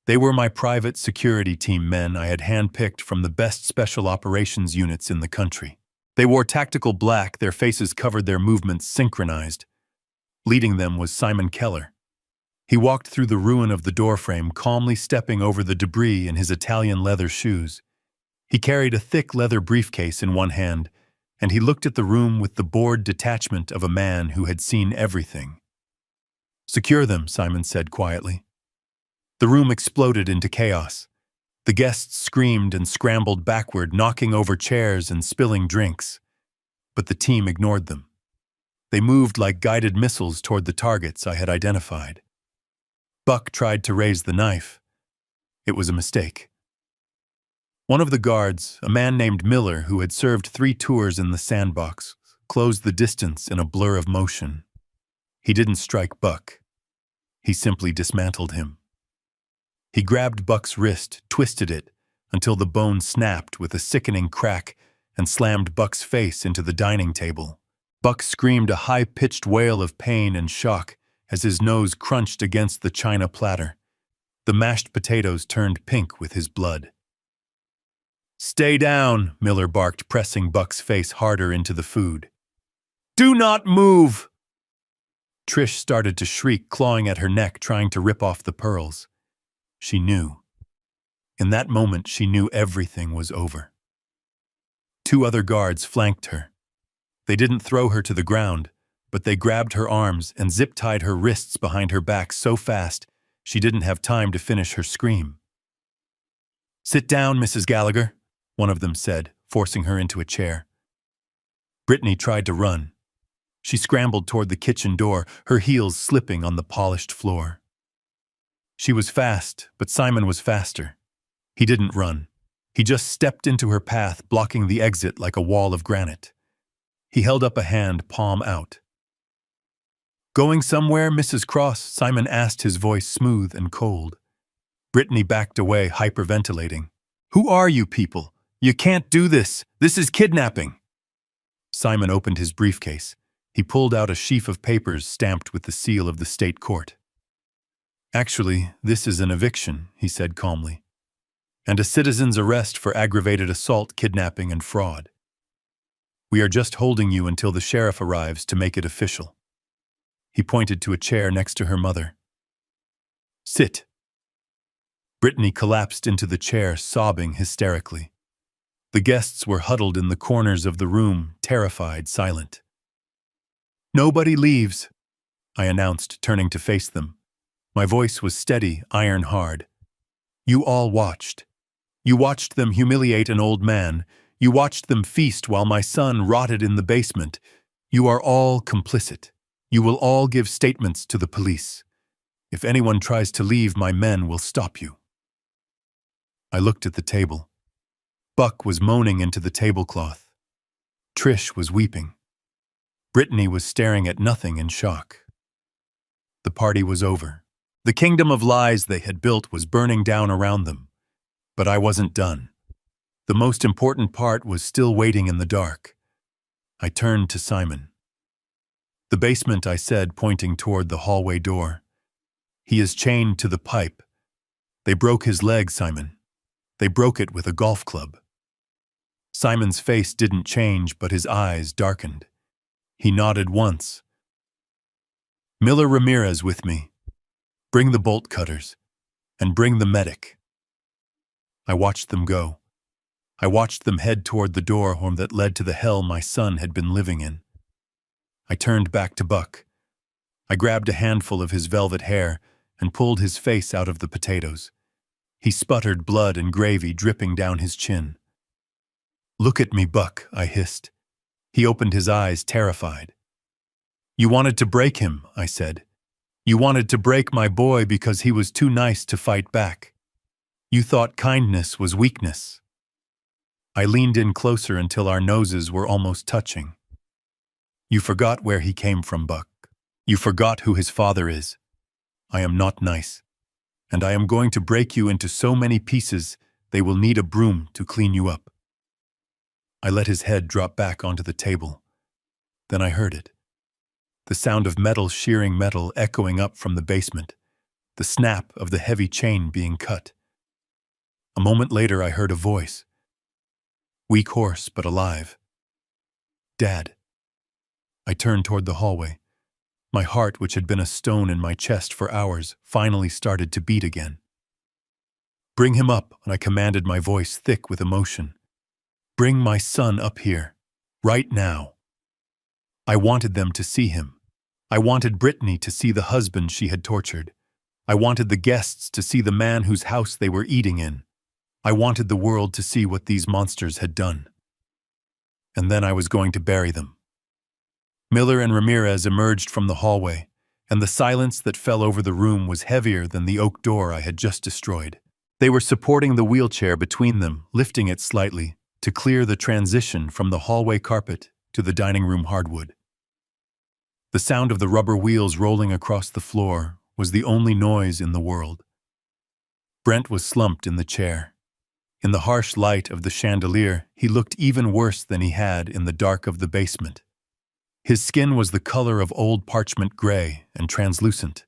Speaker 1: They were my private security team men I had handpicked from the best special operations units in the country. They wore tactical black, their faces covered, their movements synchronized. Leading them was Simon Keller. He walked through the ruin of the doorframe, calmly stepping over the debris in his Italian leather shoes. He carried a thick leather briefcase in one hand, and he looked at the room with the bored detachment of a man who had seen everything. "Secure them," Simon said quietly. The room exploded into chaos. The guests screamed and scrambled backward, knocking over chairs and spilling drinks. But the team ignored them. They moved like guided missiles toward the targets I had identified. Buck tried to raise the knife. It was a mistake. One of the guards, a man named Miller who had served 3 tours in the sandbox, closed the distance in a blur of motion. He didn't strike Buck. He simply dismantled him. He grabbed Buck's wrist, twisted it, until the bone snapped with a sickening crack and slammed Buck's face into the dining table. Buck screamed a high-pitched wail of pain and shock as his nose crunched against the china platter. The mashed potatoes turned pink with his blood. "Stay down," Miller barked, pressing Buck's face harder into the food. "Do not move!" Trish started to shriek, clawing at her neck, trying to rip off the pearls. She knew. In that moment, she knew everything was over. 2 other guards flanked her. They didn't throw her to the ground, but they grabbed her arms and zip-tied her wrists behind her back so fast she didn't have time to finish her scream. "Sit down, Mrs. Gallagher," one of them said, forcing her into a chair. Brittany tried to run. She scrambled toward the kitchen door, her heels slipping on the polished floor. She was fast, but Simon was faster. He didn't run. He just stepped into her path, blocking the exit like a wall of granite. He held up a hand, palm out. "Going somewhere, Mrs. Cross?" Simon asked, his voice smooth and cold. Brittany backed away, hyperventilating. "Who are you people? You can't do this. This is kidnapping." Simon opened his briefcase. He pulled out a sheaf of papers stamped with the seal of the state court. "Actually, this is an eviction," he said calmly, "and a citizen's arrest for aggravated assault, kidnapping, and fraud. We are just holding you until the sheriff arrives to make it official." He pointed to a chair next to her mother. "Sit." Brittany collapsed into the chair, sobbing hysterically. The guests were huddled in the corners of the room, terrified, silent. "Nobody leaves," I announced, turning to face them. My voice was steady, iron hard. "You all watched. You watched them humiliate an old man. You watched them feast while my son rotted in the basement. You are all complicit. You will all give statements to the police. If anyone tries to leave, my men will stop you." I looked at the table. Buck was moaning into the tablecloth. Trish was weeping. Brittany was staring at nothing in shock. The party was over. The kingdom of lies they had built was burning down around them. But I wasn't done. The most important part was still waiting in the dark. I turned to Simon. "The basement," I said, pointing toward the hallway door. "He is chained to the pipe. They broke his leg, Simon. They broke it with a golf club." Simon's face didn't change, but his eyes darkened. He nodded once. "Miller Ramirez with me. Bring the bolt cutters. And bring the medic." I watched them go. I watched them head toward the door that led to the hell my son had been living in. I turned back to Buck. I grabbed a handful of his velvet hair and pulled his face out of the potatoes. He sputtered, blood and gravy dripping down his chin. "Look at me, Buck," I hissed. He opened his eyes, terrified. "You wanted to break him," I said. "You wanted to break my boy because he was too nice to fight back. You thought kindness was weakness." I leaned in closer until our noses were almost touching. "You forgot where he came from, Buck. You forgot who his father is. I am not nice. And I am going to break you into so many pieces they will need a broom to clean you up." I let his head drop back onto the table. Then I heard it. The sound of metal shearing metal echoing up from the basement. The snap of the heavy chain being cut. A moment later I heard a voice. Weak, hoarse, but alive. "Dad." I turned toward the hallway. My heart, which had been a stone in my chest for hours, finally started to beat again. "Bring him up," and I commanded, my voice thick with emotion. "Bring my son up here, right now." I wanted them to see him. I wanted Brittany to see the husband she had tortured. I wanted the guests to see the man whose house they were eating in. I wanted the world to see what these monsters had done. And then I was going to bury them. Miller and Ramirez emerged from the hallway, and the silence that fell over the room was heavier than the oak door I had just destroyed. They were supporting the wheelchair between them, lifting it slightly, to clear the transition from the hallway carpet to the dining room hardwood. The sound of the rubber wheels rolling across the floor was the only noise in the world. Brent was slumped in the chair. In the harsh light of the chandelier, he looked even worse than he had in the dark of the basement. His skin was the color of old parchment gray and translucent.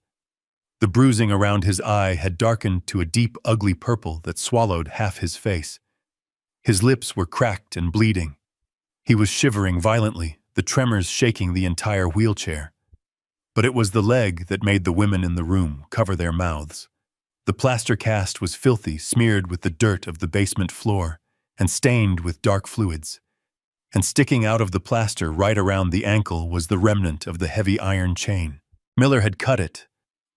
Speaker 1: The bruising around his eye had darkened to a deep, ugly purple that swallowed half his face. His lips were cracked and bleeding. He was shivering violently, the tremors shaking the entire wheelchair. But it was the leg that made the women in the room cover their mouths. The plaster cast was filthy, smeared with the dirt of the basement floor, and stained with dark fluids. And sticking out of the plaster right around the ankle was the remnant of the heavy iron chain. Miller had cut it,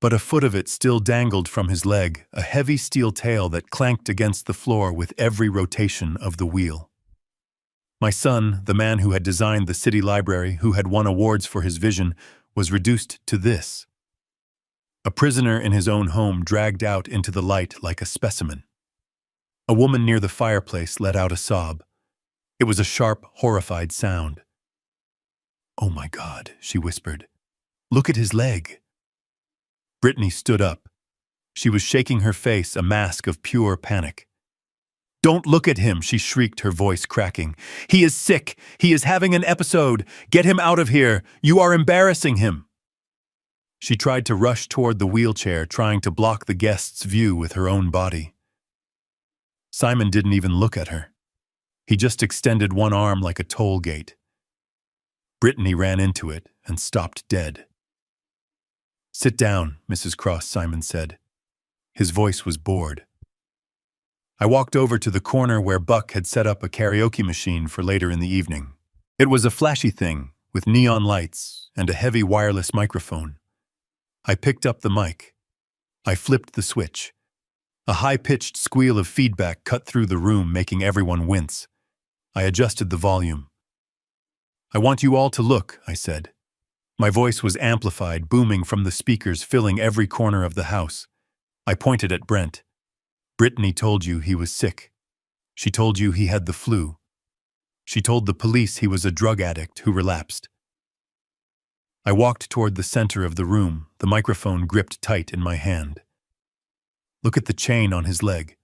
Speaker 1: but a foot of it still dangled from his leg, a heavy steel tail that clanked against the floor with every rotation of the wheel. My son, the man who had designed the city library, who had won awards for his vision, was reduced to this. A prisoner in his own home, dragged out into the light like a specimen. A woman near the fireplace let out a sob. It was a sharp, horrified sound. "Oh my God," she whispered. "Look at his leg." Brittany stood up. She was shaking her face, a mask of pure panic. "Don't look at him," she shrieked, her voice cracking. "He is sick. He is having an episode. Get him out of here. You are embarrassing him." She tried to rush toward the wheelchair, trying to block the guest's view with her own body. Simon didn't even look at her. He just extended one arm like a toll gate. Brittany ran into it and stopped dead. "Sit down, Mrs. Cross," Simon said. His voice was bored. I walked over to the corner where Buck had set up a karaoke machine for later in the evening. It was a flashy thing, with neon lights and a heavy wireless microphone. I picked up the mic. I flipped the switch. A high-pitched squeal of feedback cut through the room, making everyone wince. I adjusted the volume. "I want you all to look," I said. My voice was amplified, booming from the speakers, filling every corner of the house. I pointed at Brent. "Brittany told you he was sick. She told you he had the flu. She told the police he was a drug addict who relapsed." I walked toward the center of the room, the microphone gripped tight in my hand. "Look at the chain on his leg."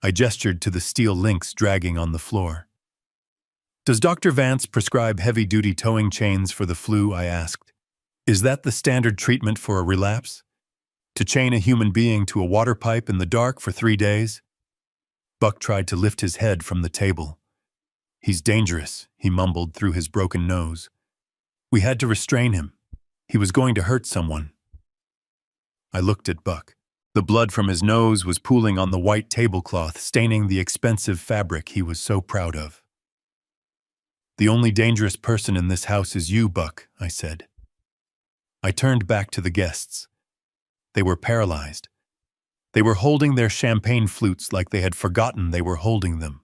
Speaker 1: I gestured to the steel links dragging on the floor. Does Dr. Vance prescribe heavy-duty towing chains for the flu? I asked. Is that the standard treatment for a relapse? To chain a human being to a water pipe in the dark for 3 days? Buck tried to lift his head from the table. He's dangerous, he mumbled through his broken nose. We had to restrain him. He was going to hurt someone. I looked at Buck. The blood from his nose was pooling on the white tablecloth, staining the expensive fabric he was so proud of. The only dangerous person in this house is you, Buck, I said. I turned back to the guests. They were paralyzed. They were holding their champagne flutes like they had forgotten they were holding them.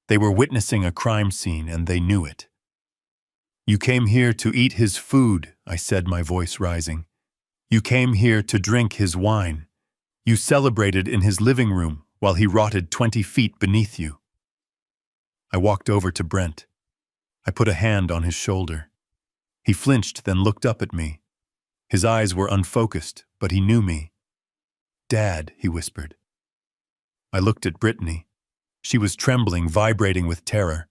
Speaker 1: They were witnessing a crime scene, and they knew it. You came here to eat his food, I said, my voice rising. You came here to drink his wine. You celebrated in his living room while he rotted 20 feet beneath you. I walked over to Brent. I put a hand on his shoulder. He flinched, then looked up at me. His eyes were unfocused, but he knew me. Dad, he whispered. I looked at Brittany. She was trembling, vibrating with terror.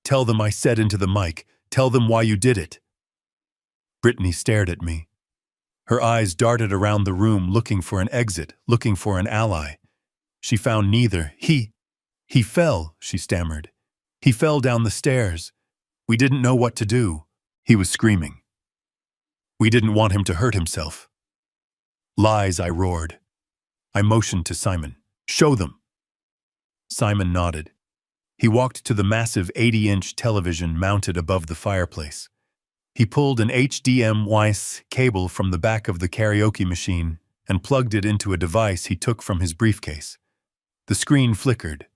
Speaker 1: Tell them, I said into the mic. Tell them why you did it. Brittany stared at me. Her eyes darted around the room, looking for an exit, looking for an ally. She found neither. He fell, she stammered. He fell down the stairs. We didn't know what to do. He was screaming. We didn't want him to hurt himself. Lies, I roared. I motioned to Simon. Show them. Simon nodded. He walked to the massive 80-inch television mounted above the fireplace. He pulled an HDMI cable from the back of the karaoke machine and plugged it into a device he took from his briefcase. The screen flickered.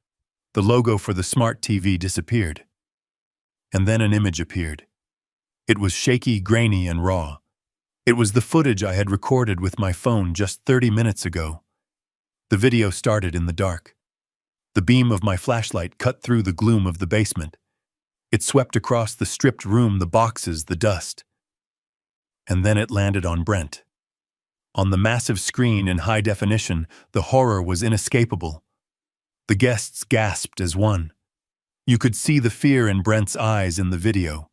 Speaker 1: The logo for the smart TV disappeared. And then an image appeared. It was shaky, grainy, and raw. It was the footage I had recorded with my phone just 30 minutes ago. The video started in the dark. The beam of my flashlight cut through the gloom of the basement. It swept across the stripped room, the boxes, the dust. And then it landed on Brent. On the massive screen in high definition, the horror was inescapable. The guests gasped as one. You could see the fear in Brent's eyes in the video.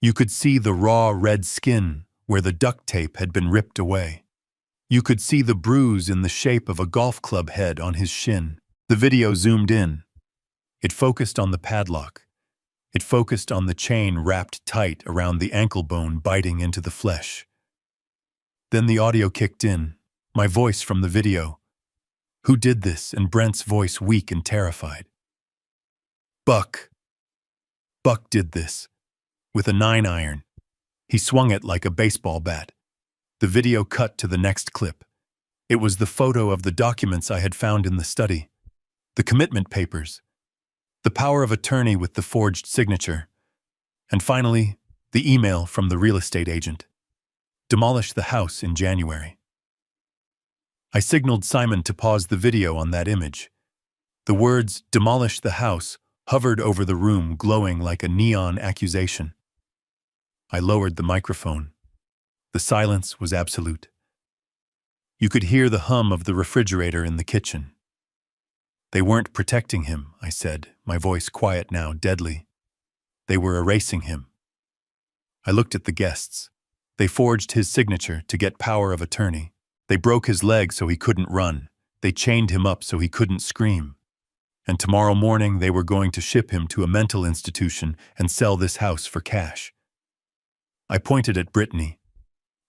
Speaker 1: You could see the raw red skin where the duct tape had been ripped away. You could see the bruise in the shape of a golf club head on his shin. The video zoomed in. It focused on the padlock. It focused on the chain wrapped tight around the ankle bone, biting into the flesh. Then the audio kicked in, my voice from the video. Who did this? And Brent's voice weak and terrified. Buck. Buck did this. With a 9-iron. He swung it like a baseball bat. The video cut to the next clip. It was the photo of the documents I had found in the study. The commitment papers. The power of attorney with the forged signature. And finally, the email from the real estate agent. Demolish the house in January. I signaled Simon to pause the video on that image. The words, demolish the house, hovered over the room, glowing like a neon accusation. I lowered the microphone. The silence was absolute. You could hear the hum of the refrigerator in the kitchen. They weren't protecting him, I said, my voice quiet now, deadly. They were erasing him. I looked at the guests. They forged his signature to get power of attorney. They broke his leg so he couldn't run. They chained him up so he couldn't scream. And tomorrow morning they were going to ship him to a mental institution and sell this house for cash. I pointed at Brittany.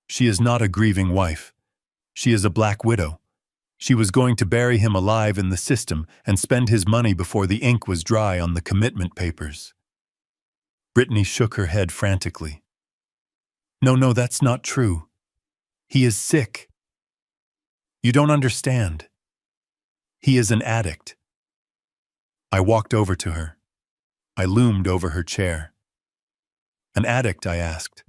Speaker 1: She is not a grieving wife. She is a black widow. She was going to bury him alive in the system and spend his money before the ink was dry on the commitment papers. Brittany shook her head frantically. No, that's not true. He is sick. You don't understand. He is an addict. I walked over to her. I loomed over her chair. An addict, I asked.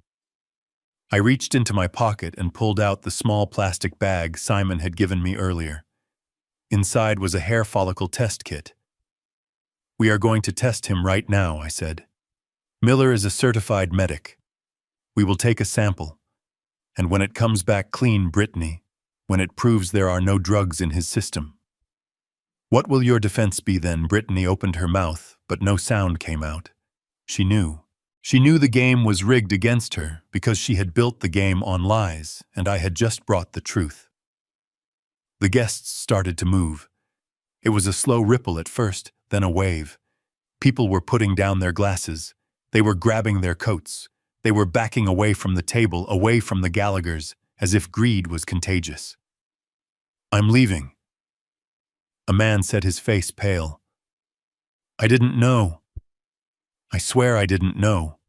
Speaker 1: I reached into my pocket and pulled out the small plastic bag Simon had given me earlier. Inside was a hair follicle test kit. We are going to test him right now, I said. Miller is a certified medic. We will take a sample. And when it comes back clean, Brittany, when it proves there are no drugs in his system, What will your defense be then? Brittany opened her mouth, but no sound came out. She knew. She knew the game was rigged against her because she had built the game on lies, and I had just brought the truth. The guests started to move. It was a slow ripple at first, then a wave. People were putting down their glasses. They were grabbing their coats. They were backing away from the table, away from the Gallaghers, as if greed was contagious. "I'm leaving." A man said, his face pale. "I didn't know. I swear I didn't know."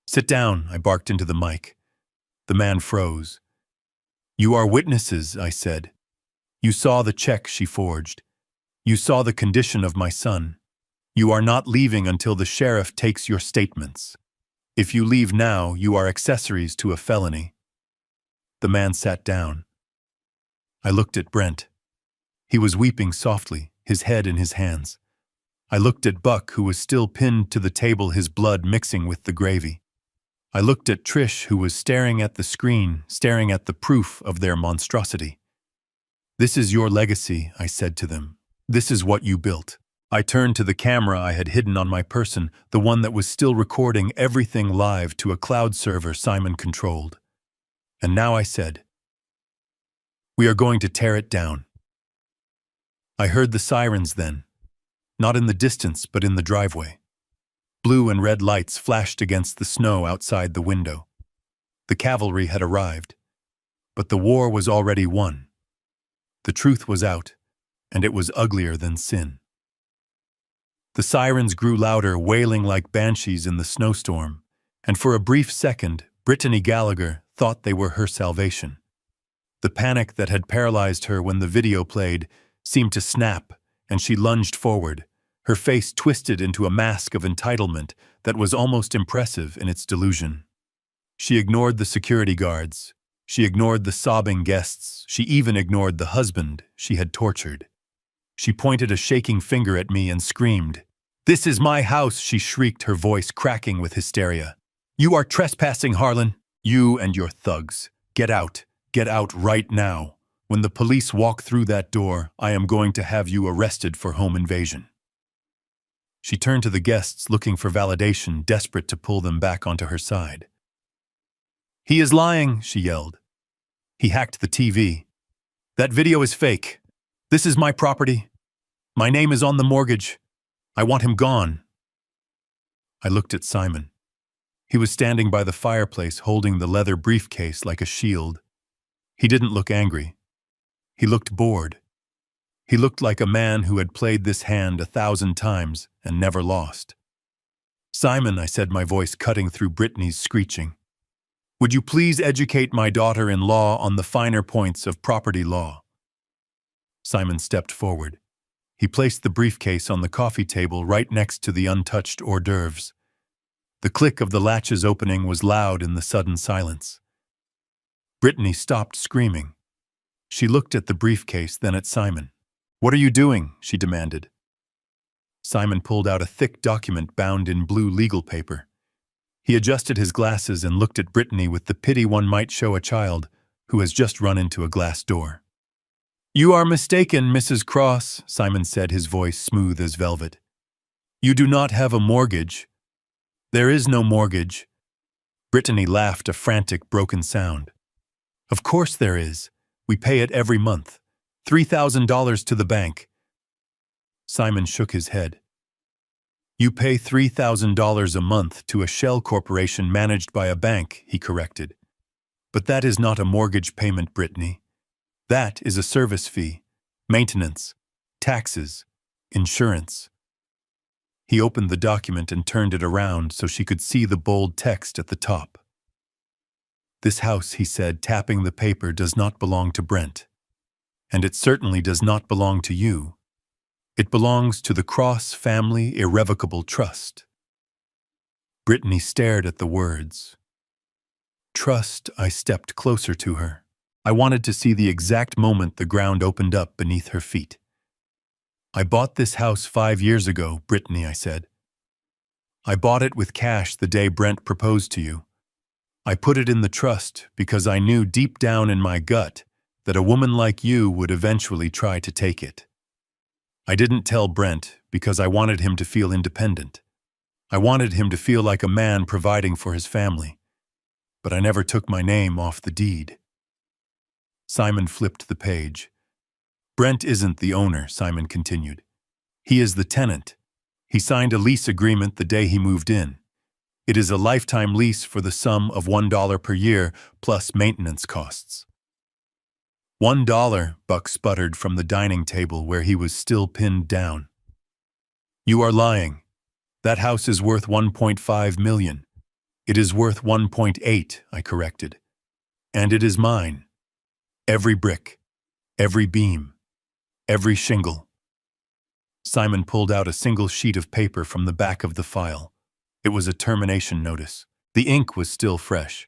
Speaker 1: "Sit down," I barked into the mic. The man froze. "You are witnesses," I said. "You saw the check she forged. You saw the condition of my son. You are not leaving until the sheriff takes your statements. If you leave now, you are accessories to a felony." The man sat down. I looked at Brent. He was weeping softly, his head in his hands. I looked at Buck, who was still pinned to the table, his blood mixing with the gravy. I looked at Trish, who was staring at the screen, staring at the proof of their monstrosity. "This is your legacy," I said to them. "This is what you built." I turned to the camera I had hidden on my person, the one that was still recording everything live to a cloud server Simon controlled. And now I said, "We are going to tear it down." I heard the sirens then, not in the distance but in the driveway. Blue and red lights flashed against the snow outside the window. The cavalry had arrived, but the war was already won. The truth was out, and it was uglier than sin. The sirens grew louder, wailing like banshees in the snowstorm, and for a brief second, Brittany Gallagher thought they were her salvation. The panic that had paralyzed her when the video played seemed to snap, and she lunged forward, her face twisted into a mask of entitlement that was almost impressive in its delusion. She ignored the security guards. She ignored the sobbing guests. She even ignored the husband she had tortured. She pointed a shaking finger at me and screamed. "This is my house," she shrieked, her voice cracking with hysteria. "You are trespassing, Harlan. You and your thugs. Get out. Get out right now. When the police walk through that door, I am going to have you arrested for home invasion." She turned to the guests, looking for validation, desperate to pull them back onto her side. "He is lying," she yelled. "He hacked the TV. That video is fake. This is my property. My name is on the mortgage. I want him gone." I looked at Simon. He was standing by the fireplace, holding the leather briefcase like a shield. He didn't look angry. He looked bored. He looked like a man who had played this hand 1,000 times and never lost. "Simon," I said, my voice cutting through Brittany's screeching, "would you please educate my daughter-in-law on the finer points of property law?" Simon stepped forward. He placed the briefcase on the coffee table right next to the untouched hors d'oeuvres. The click of the latches opening was loud in the sudden silence. Brittany stopped screaming. She looked at the briefcase, then at Simon. "What are you doing?" she demanded. Simon pulled out a thick document bound in blue legal paper. He adjusted his glasses and looked at Brittany with the pity one might show a child who has just run into a glass door. "You are mistaken, Mrs. Cross," Simon said, his voice smooth as velvet. "You do not have a mortgage. There is no mortgage." Brittany laughed, a frantic, broken sound. "Of course there is. We pay it every month. $3,000 to the bank." Simon shook his head. "You pay $3,000 a month to a shell corporation managed by a bank," he corrected. "But that is not a mortgage payment, Brittany. That is a service fee, maintenance, taxes, insurance." He opened the document and turned it around so she could see the bold text at the top. "This house," he said, tapping the paper, "does not belong to Brent. And it certainly does not belong to you. It belongs to the Cross Family Irrevocable Trust." Brittany stared at the words. "Trust." I stepped closer to her. I wanted to see the exact moment the ground opened up beneath her feet. "I bought this house 5 years ago, Brittany," I said. "I bought it with cash the day Brent proposed to you. I put it in the trust because I knew deep down in my gut that a woman like you would eventually try to take it. I didn't tell Brent because I wanted him to feel independent. I wanted him to feel like a man providing for his family. But I never took my name off the deed. Simon flipped the page. Brent isn't the owner, Simon continued. He is the tenant. He signed a lease agreement the day he moved in. It is a lifetime lease for the sum of $1 per year plus maintenance costs. $1, Buck sputtered from the dining table where he was still pinned down. You are lying. That house is worth $1.5 million. It is worth $1.8, I corrected. And it is mine. Every brick, every beam, every shingle. Simon pulled out a single sheet of paper from the back of the file. It was a termination notice. The ink was still fresh.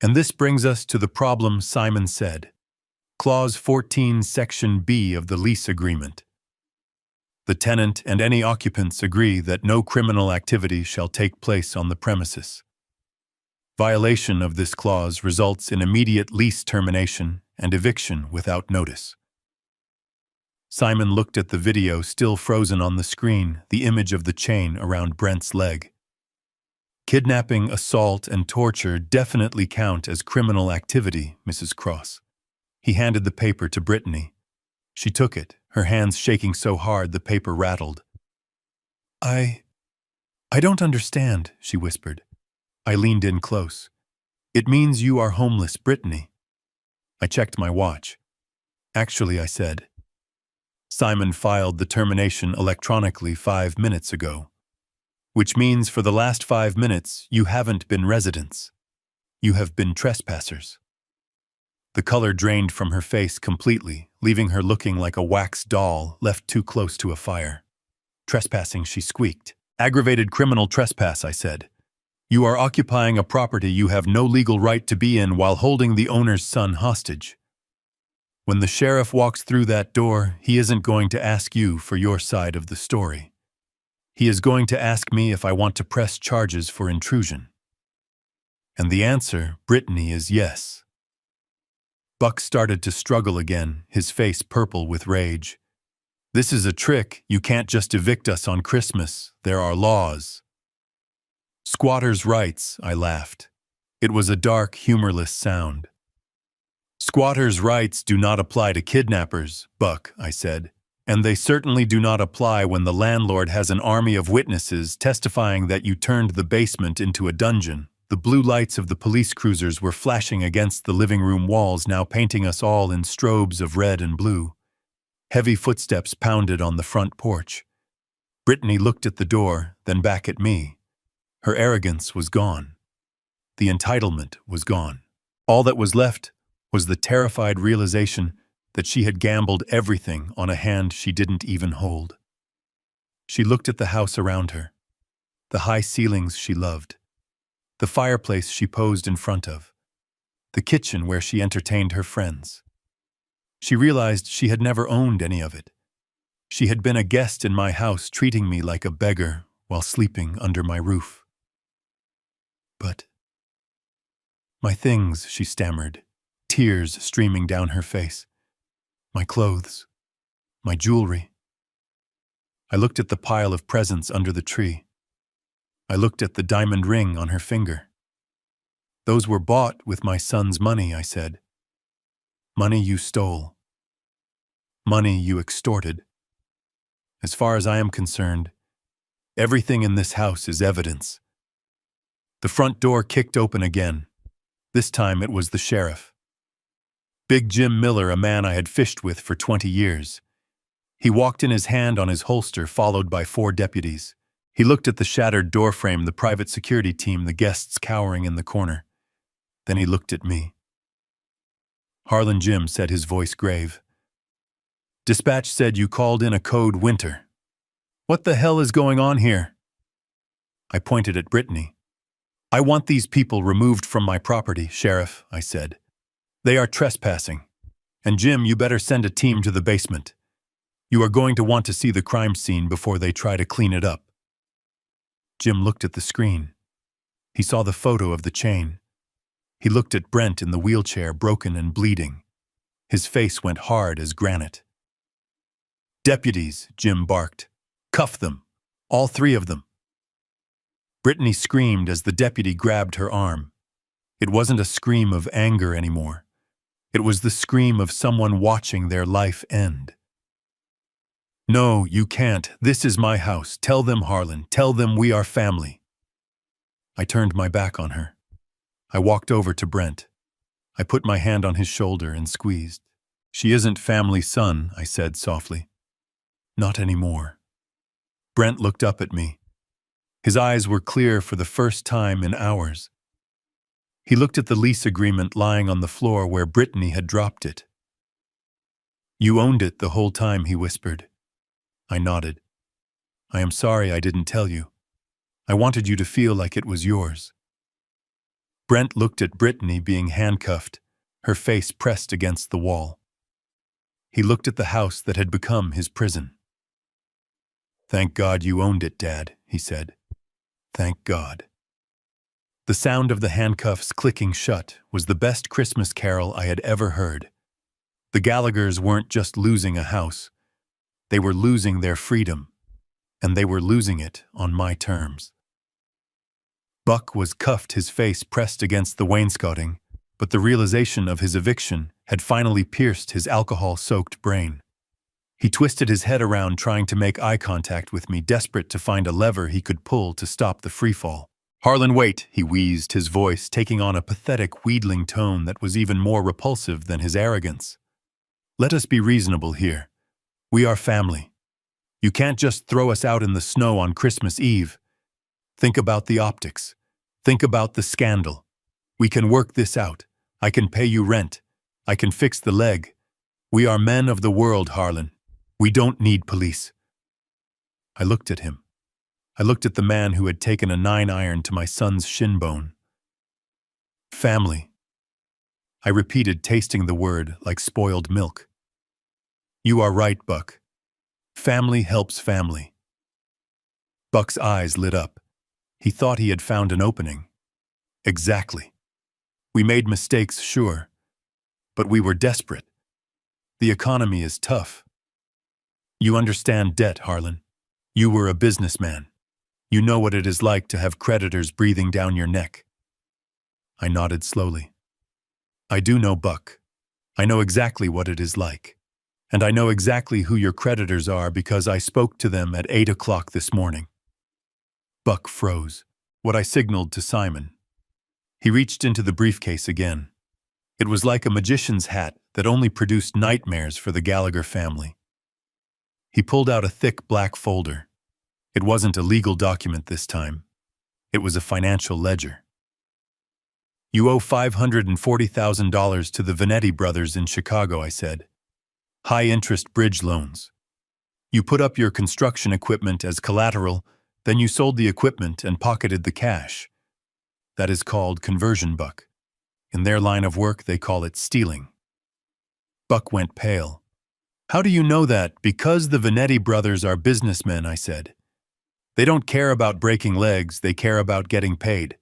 Speaker 1: And this brings us to the problem, Simon said. Clause 14, Section B of the lease agreement. The tenant and any occupants agree that no criminal activity shall take place on the premises. Violation of this clause results in immediate lease termination and eviction without notice. Simon looked at the video still frozen on the screen, the image of the chain around Brent's leg. Kidnapping, assault, and torture definitely count as criminal activity, Mrs. Cross. He handed the paper to Brittany. She took it, her hands shaking so hard the paper rattled. I don't understand, she whispered. I leaned in close. It means you are homeless, Brittany. I checked my watch. Actually, I said. Simon filed the termination electronically 5 minutes ago. Which means for the last 5 minutes, you haven't been residents. You have been trespassers. The color drained from her face completely, leaving her looking like a wax doll left too close to a fire. Trespassing, she squeaked. Aggravated criminal trespass, I said. You are occupying a property you have no legal right to be in while holding the owner's son hostage. When the sheriff walks through that door, he isn't going to ask you for your side of the story. He is going to ask me if I want to press charges for intrusion. And the answer, Brittany, is yes. Buck started to struggle again, his face purple with rage. This is a trick. You can't just evict us on Christmas. There are laws. Squatters' rights, I laughed. It was a dark, humorless sound. Squatters' rights do not apply to kidnappers, Buck, I said. And they certainly do not apply when the landlord has an army of witnesses testifying that you turned the basement into a dungeon. The blue lights of the police cruisers were flashing against the living room walls, now painting us all in strobes of red and blue. Heavy footsteps pounded on the front porch. Brittany looked at the door, then back at me. Her arrogance was gone. The entitlement was gone. All that was left was the terrified realization that she had gambled everything on a hand she didn't even hold. She looked at the house around her, the high ceilings she loved, the fireplace she posed in front of, the kitchen where she entertained her friends. She realized she had never owned any of it. She had been a guest in my house, treating me like a beggar while sleeping under my roof. But my things, she stammered, tears streaming down her face. My clothes, my jewelry. I looked at the pile of presents under the tree. I looked at the diamond ring on her finger. Those were bought with my son's money, I said. Money you stole. Money you extorted. As far as I am concerned, everything in this house is evidence. The front door kicked open again. This time it was the sheriff. Big Jim Miller, a man I had fished with for 20 years. He walked in, his hand on his holster, followed by 4 deputies. He looked at the shattered doorframe, the private security team, the guests cowering in the corner. Then he looked at me. Harlan, Jim said, his voice grave. Dispatch said you called in a code winter. What the hell is going on here? I pointed at Brittany. I want these people removed from my property, Sheriff, I said. They are trespassing. And Jim, you better send a team to the basement. You are going to want to see the crime scene before they try to clean it up. Jim looked at the screen. He saw the photo of the chain. He looked at Brent in the wheelchair, broken and bleeding. His face went hard as granite. Deputies, Jim barked. Cuff them. All three of them. Brittany screamed as the deputy grabbed her arm. It wasn't a scream of anger anymore. It was the scream of someone watching their life end. No, you can't. This is my house. Tell them, Harlan. Tell them we are family. I turned my back on her. I walked over to Brent. I put my hand on his shoulder and squeezed. She isn't family, son, I said softly. Not anymore. Brent looked up at me. His eyes were clear for the first time in hours. He looked at the lease agreement lying on the floor where Brittany had dropped it. You owned it the whole time, he whispered. I nodded. I am sorry I didn't tell you. I wanted you to feel like it was yours. Brent looked at Brittany being handcuffed, her face pressed against the wall. He looked at the house that had become his prison. Thank God you owned it, Dad, he said. Thank God. The sound of the handcuffs clicking shut was the best Christmas carol I had ever heard. The Gallaghers weren't just losing a house. They were losing their freedom, and they were losing it on my terms. Buck was cuffed, his face pressed against the wainscoting, but the realization of his eviction had finally pierced his alcohol-soaked brain. He twisted his head around, trying to make eye contact with me, desperate to find a lever he could pull to stop the freefall. Harlan, wait, he wheezed, his voice taking on a pathetic, wheedling tone that was even more repulsive than his arrogance. Let us be reasonable here. We are family. You can't just throw us out in the snow on Christmas Eve. Think about the optics. Think about the scandal. We can work this out. I can pay you rent. I can fix the leg. We are men of the world, Harlan. We don't need police. I looked at him. I looked at the man who had taken a 9-iron to my son's shin bone. Family. I repeated, tasting the word like spoiled milk. You are right, Buck. Family helps family. Buck's eyes lit up. He thought he had found an opening. Exactly. We made mistakes, sure. But we were desperate. The economy is tough. You understand debt, Harlan. You were a businessman. You know what it is like to have creditors breathing down your neck. I nodded slowly. I do know, Buck. I know exactly what it is like. And I know exactly who your creditors are because I spoke to them at 8 o'clock this morning. Buck froze. What I signaled to Simon. He reached into the briefcase again. It was like a magician's hat that only produced nightmares for the Gallagher family. He pulled out a thick black folder. It wasn't a legal document this time. It was a financial ledger. You owe $540,000 to the Venetti brothers in Chicago, I said. High-interest bridge loans. You put up your construction equipment as collateral, then you sold the equipment and pocketed the cash. That is called conversion, Buck. In their line of work, they call it stealing. Buck went pale. How do you know that? Because the Venetti brothers are businessmen, I said. They don't care about breaking legs, they care about getting paid.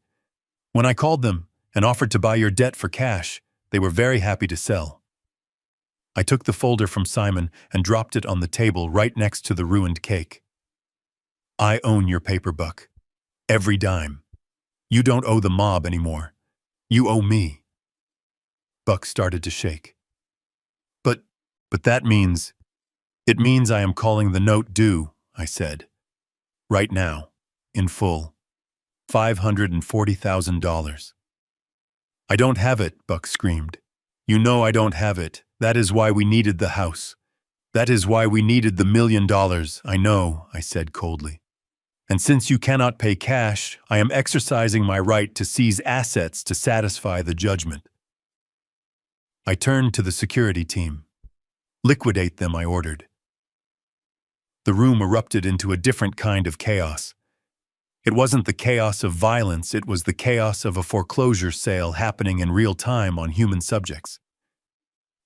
Speaker 1: When I called them and offered to buy your debt for cash, they were very happy to sell. I took the folder from Simon and dropped it on the table right next to the ruined cake. I own your paper, Buck. Every dime. You don't owe the mob anymore. You owe me. Buck started to shake. But that means... It means I am calling the note due, I said. Right now. In full. $540,000. I don't have it, Buck screamed. You know I don't have it. That is why we needed the house. That is why we needed the $1 million. I know, I said coldly. And since you cannot pay cash, I am exercising my right to seize assets to satisfy the judgment. I turned to the security team. Liquidate them, I ordered. The room erupted into a different kind of chaos. It wasn't the chaos of violence, it was the chaos of a foreclosure sale happening in real time on human subjects.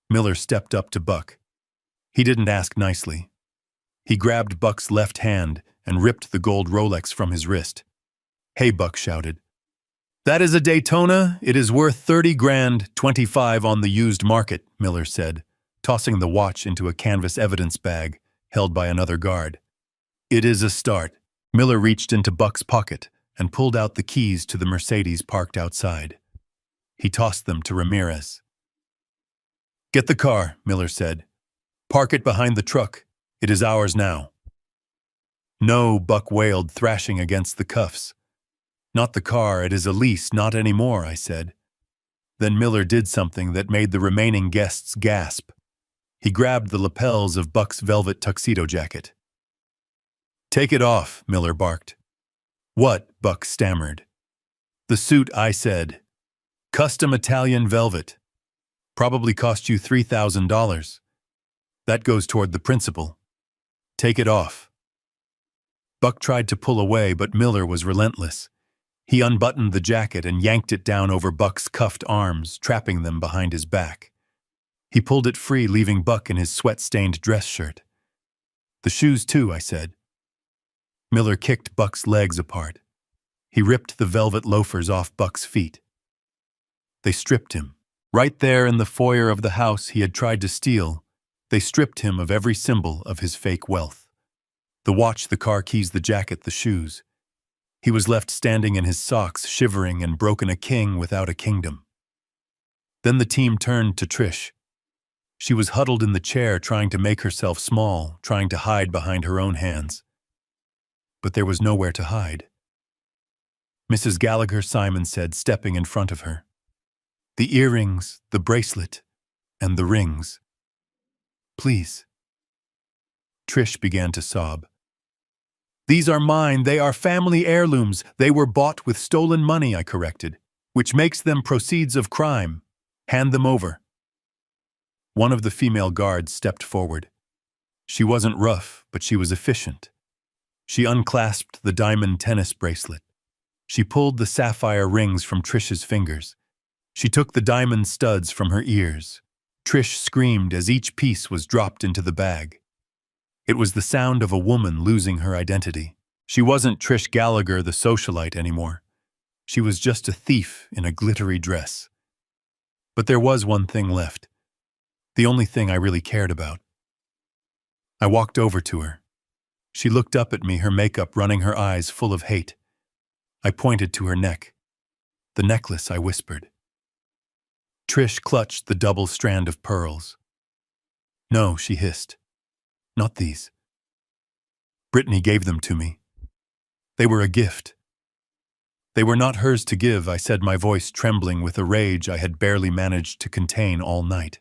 Speaker 1: Miller stepped up to Buck. He didn't ask nicely. He grabbed Buck's left hand and ripped the gold Rolex from his wrist. Hey, Buck shouted. That is a Daytona. It is worth 30 grand, 25 on the used market, Miller said, tossing the watch into a canvas evidence bag held by another guard. It is a start. Miller reached into Buck's pocket and pulled out the keys to the Mercedes parked outside. He tossed them to Ramirez. Get the car, Miller said. Park it behind the truck. It is ours now. No, Buck wailed, thrashing against the cuffs. Not the car, it is a lease, not anymore, I said. Then Miller did something that made the remaining guests gasp. He grabbed the lapels of Buck's velvet tuxedo jacket. Take it off, Miller barked. What? Buck stammered. The suit, I said. Custom Italian velvet. Probably cost you $3,000. That goes toward the principal. Take it off. Buck tried to pull away, but Miller was relentless. He unbuttoned the jacket and yanked it down over Buck's cuffed arms, trapping them behind his back. He pulled it free, leaving Buck in his sweat-stained dress shirt. The shoes too, I said. Miller kicked Buck's legs apart. He ripped the velvet loafers off Buck's feet. They stripped him. Right there in the foyer of the house he had tried to steal, they stripped him of every symbol of his fake wealth. The watch, the car keys, the jacket, the shoes. He was left standing in his socks, shivering and broken, a king without a kingdom. Then the team turned to Trish. She was huddled in the chair, trying to make herself small, trying to hide behind her own hands. But there was nowhere to hide. Mrs. Gallagher, Simon said, stepping in front of her. The earrings, the bracelet, and the rings. Please. Trish began to sob. These are mine. They are family heirlooms. They were bought with stolen money, I corrected, which makes them proceeds of crime. Hand them over. One of the female guards stepped forward. She wasn't rough, but she was efficient. She unclasped the diamond tennis bracelet. She pulled the sapphire rings from Trish's fingers. She took the diamond studs from her ears. Trish screamed as each piece was dropped into the bag. It was the sound of a woman losing her identity. She wasn't Trish Gallagher, the socialite, anymore. She was just a thief in a glittery dress. But there was one thing left. The only thing I really cared about. I walked over to her. She looked up at me, her makeup running, her eyes full of hate. I pointed to her neck. The necklace, I whispered. Trish clutched the double strand of pearls. No, she hissed. Not these. Brittany gave them to me. They were a gift. They were not hers to give, I said, my voice trembling with a rage I had barely managed to contain all night.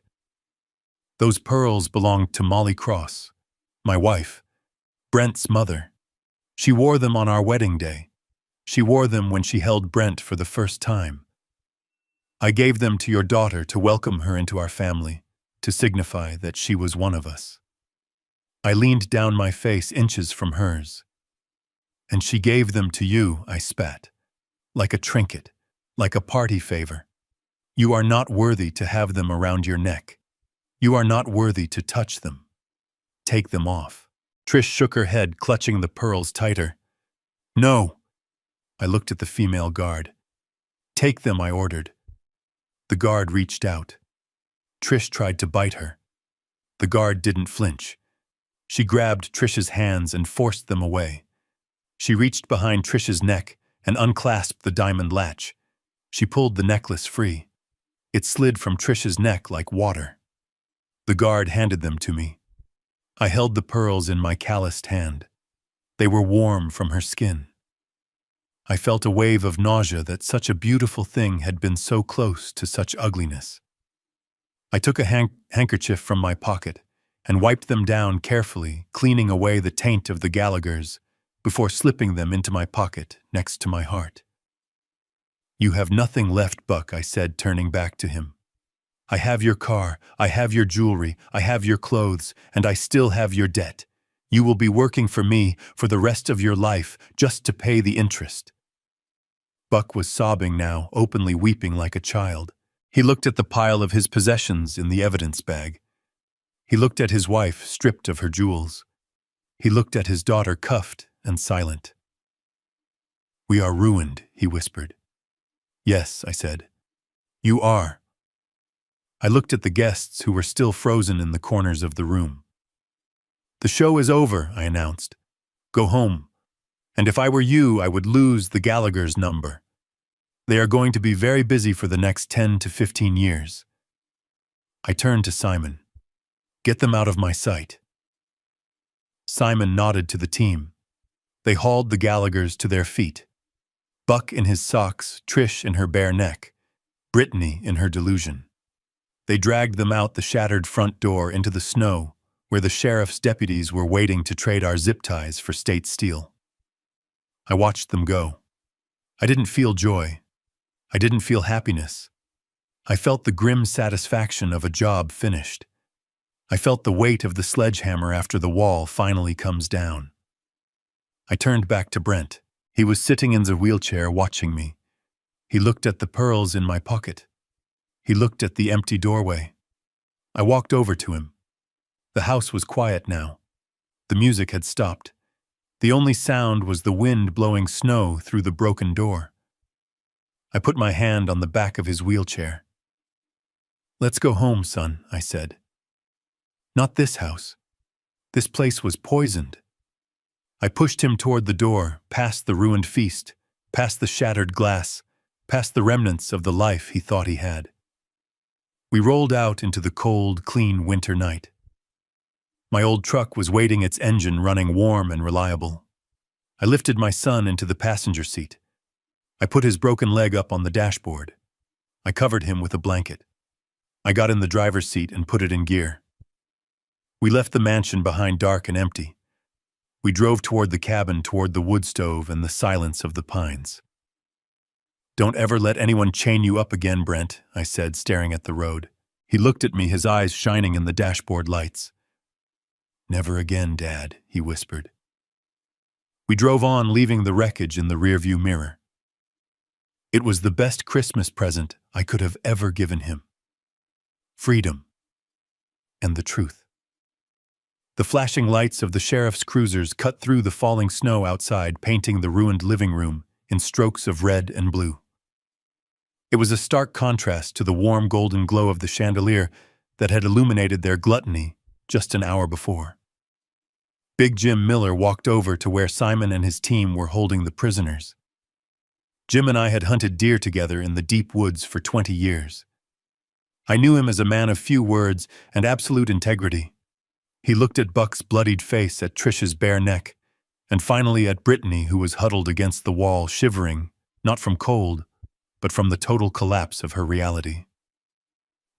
Speaker 1: Those pearls belonged to Molly Cross, my wife, Brent's mother. She wore them on our wedding day. She wore them when she held Brent for the first time. I gave them to your daughter to welcome her into our family, to signify that she was one of us. I leaned down, my face inches from hers. And she gave them to you, I spat. Like a trinket, like a party favor. You are not worthy to have them around your neck. You are not worthy to touch them. Take them off. Trish shook her head, clutching the pearls tighter. No. I looked at the female guard. Take them, I ordered. The guard reached out. Trish tried to bite her. The guard didn't flinch. She grabbed Trish's hands and forced them away. She reached behind Trish's neck and unclasped the diamond latch. She pulled the necklace free. It slid from Trish's neck like water. The guard handed them to me. I held the pearls in my calloused hand. They were warm from her skin. I felt a wave of nausea that such a beautiful thing had been so close to such ugliness. I took a handkerchief from my pocket and wiped them down carefully, cleaning away the taint of the Gallaghers, before slipping them into my pocket next to my heart. You have nothing left, Buck, I said, turning back to him. I have your car, I have your jewelry, I have your clothes, and I still have your debt. You will be working for me for the rest of your life just to pay the interest. Buck was sobbing now, openly weeping like a child. He looked at the pile of his possessions in the evidence bag. He looked at his wife, stripped of her jewels. He looked at his daughter, cuffed and silent. We are ruined, he whispered. Yes, I said. You are. I looked at the guests who were still frozen in the corners of the room. "The show is over," I announced. "Go home. And if I were you, I would lose the Gallagher's number. They are going to be very busy for the next 10 to 15 years. I turned to Simon. "Get them out of my sight." Simon nodded to the team. They hauled the Gallaghers to their feet. Buck in his socks, Trish in her bare neck, Brittany in her delusion. They dragged them out the shattered front door into the snow, where the sheriff's deputies were waiting to trade our zip ties for state steel. I watched them go. I didn't feel joy. I didn't feel happiness. I felt the grim satisfaction of a job finished. I felt the weight of the sledgehammer after the wall finally comes down. I turned back to Brent. He was sitting in the wheelchair watching me. He looked at the pearls in my pocket. He looked at the empty doorway. I walked over to him. The house was quiet now. The music had stopped. The only sound was the wind blowing snow through the broken door. I put my hand on the back of his wheelchair. "Let's go home, son," I said. "Not this house. This place was poisoned." I pushed him toward the door, past the ruined feast, past the shattered glass, past the remnants of the life he thought he had. We rolled out into the cold, clean winter night. My old truck was waiting, its engine running warm and reliable. I lifted my son into the passenger seat. I put his broken leg up on the dashboard. I covered him with a blanket. I got in the driver's seat and put it in gear. We left the mansion behind, dark and empty. We drove toward the cabin, toward the wood stove and the silence of the pines. "Don't ever let anyone chain you up again, Brent," I said, staring at the road. He looked at me, his eyes shining in the dashboard lights. "Never again, Dad," he whispered. We drove on, leaving the wreckage in the rearview mirror. It was the best Christmas present I could have ever given him. Freedom. And the truth. The flashing lights of the sheriff's cruisers cut through the falling snow outside, painting the ruined living room in strokes of red and blue. It was a stark contrast to the warm golden glow of the chandelier that had illuminated their gluttony just an hour before. Big Jim Miller walked over to where Simon and his team were holding the prisoners. Jim and I had hunted deer together in the deep woods for 20 years. I knew him as a man of few words and absolute integrity. He looked at Buck's bloodied face, at Trish's bare neck, and finally at Brittany, who was huddled against the wall, shivering, not from cold, but from the total collapse of her reality.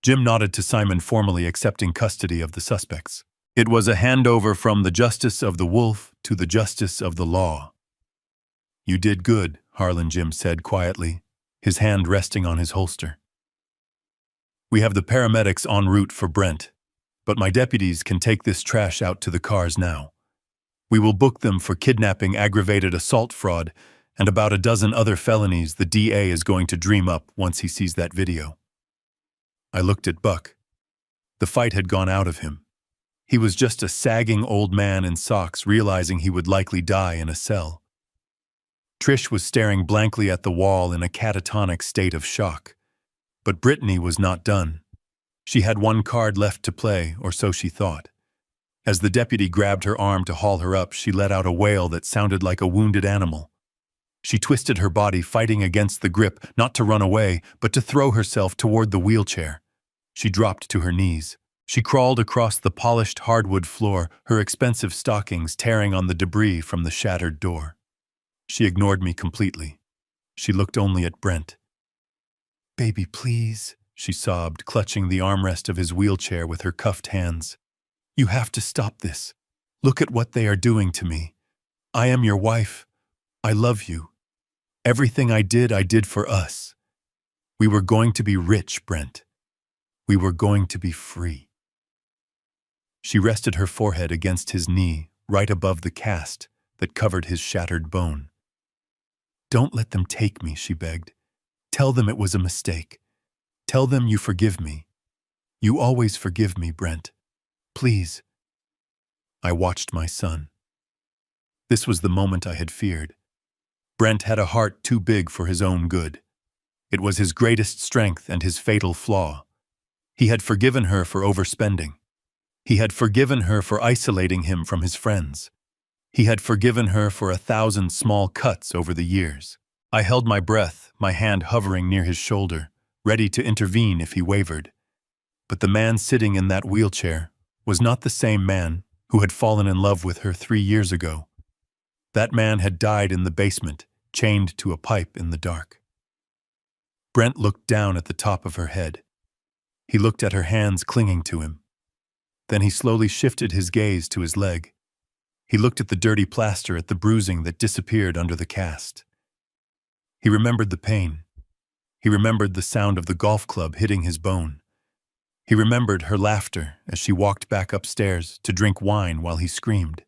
Speaker 1: Jim nodded to Simon, formally accepting custody of the suspects. It was a handover from the justice of the wolf to the justice of the law. "You did good," Harlan, Jim said quietly, his hand resting on his holster. "We have the paramedics en route for Brent, but my deputies can take this trash out to the cars now. We will book them for kidnapping, aggravated assault, fraud, and about a dozen other felonies the DA is going to dream up once he sees that video." I looked at Buck. The fight had gone out of him. He was just a sagging old man in socks, realizing he would likely die in a cell. Trish was staring blankly at the wall in a catatonic state of shock. But Brittany was not done. She had one card left to play, or so she thought. As the deputy grabbed her arm to haul her up, she let out a wail that sounded like a wounded animal. She twisted her body, fighting against the grip, not to run away, but to throw herself toward the wheelchair. She dropped to her knees. She crawled across the polished hardwood floor, her expensive stockings tearing on the debris from the shattered door. She ignored me completely. She looked only at Brent. "Baby, please," she sobbed, clutching the armrest of his wheelchair with her cuffed hands. "You have to stop this. Look at what they are doing to me. I am your wife. I love you. Everything I did for us. We were going to be rich, Brent. We were going to be free." She rested her forehead against his knee, right above the cast that covered his shattered bone. "Don't let them take me," she begged. "Tell them it was a mistake. Tell them you forgive me. You always forgive me, Brent. Please." I watched my son. This was the moment I had feared. Brent had a heart too big for his own good. It was his greatest strength and his fatal flaw. He had forgiven her for overspending. He had forgiven her for isolating him from his friends. He had forgiven her for 1,000 small cuts over the years. I held my breath, my hand hovering near his shoulder, ready to intervene if he wavered. But the man sitting in that wheelchair was not the same man who had fallen in love with her 3 years ago. That man had died in the basement, chained to a pipe in the dark. Brent looked down at the top of her head. He looked at her hands clinging to him. Then he slowly shifted his gaze to his leg. He looked at the dirty plaster, at the bruising that disappeared under the cast. He remembered the pain. He remembered the sound of the golf club hitting his bone. He remembered her laughter as she walked back upstairs to drink wine while he screamed.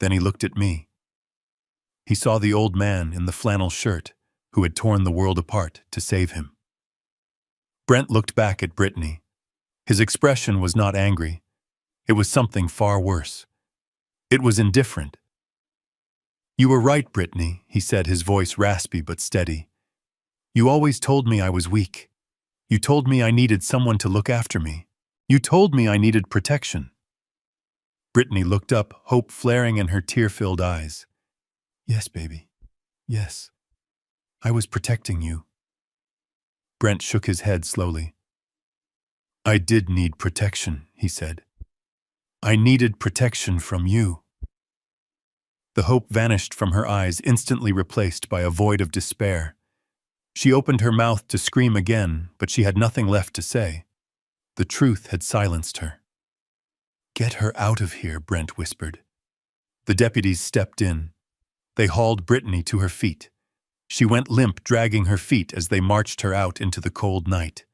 Speaker 1: Then he looked at me. He saw the old man in the flannel shirt who had torn the world apart to save him. Brent looked back at Brittany. His expression was not angry. It was something far worse. It was indifferent. "You were right, Brittany," he said, his voice raspy but steady. "You always told me I was weak. You told me I needed someone to look after me. You told me I needed protection." Brittany looked up, hope flaring in her tear-filled eyes. "Yes, baby. Yes. I was protecting you." Brent shook his head slowly. "I did need protection," he said. "I needed protection from you." The hope vanished from her eyes, instantly replaced by a void of despair. She opened her mouth to scream again, but she had nothing left to say. The truth had silenced her. "Get her out of here," Brent whispered. The deputies stepped in. They hauled Brittany to her feet. She went limp, dragging her feet as they marched her out into the cold night.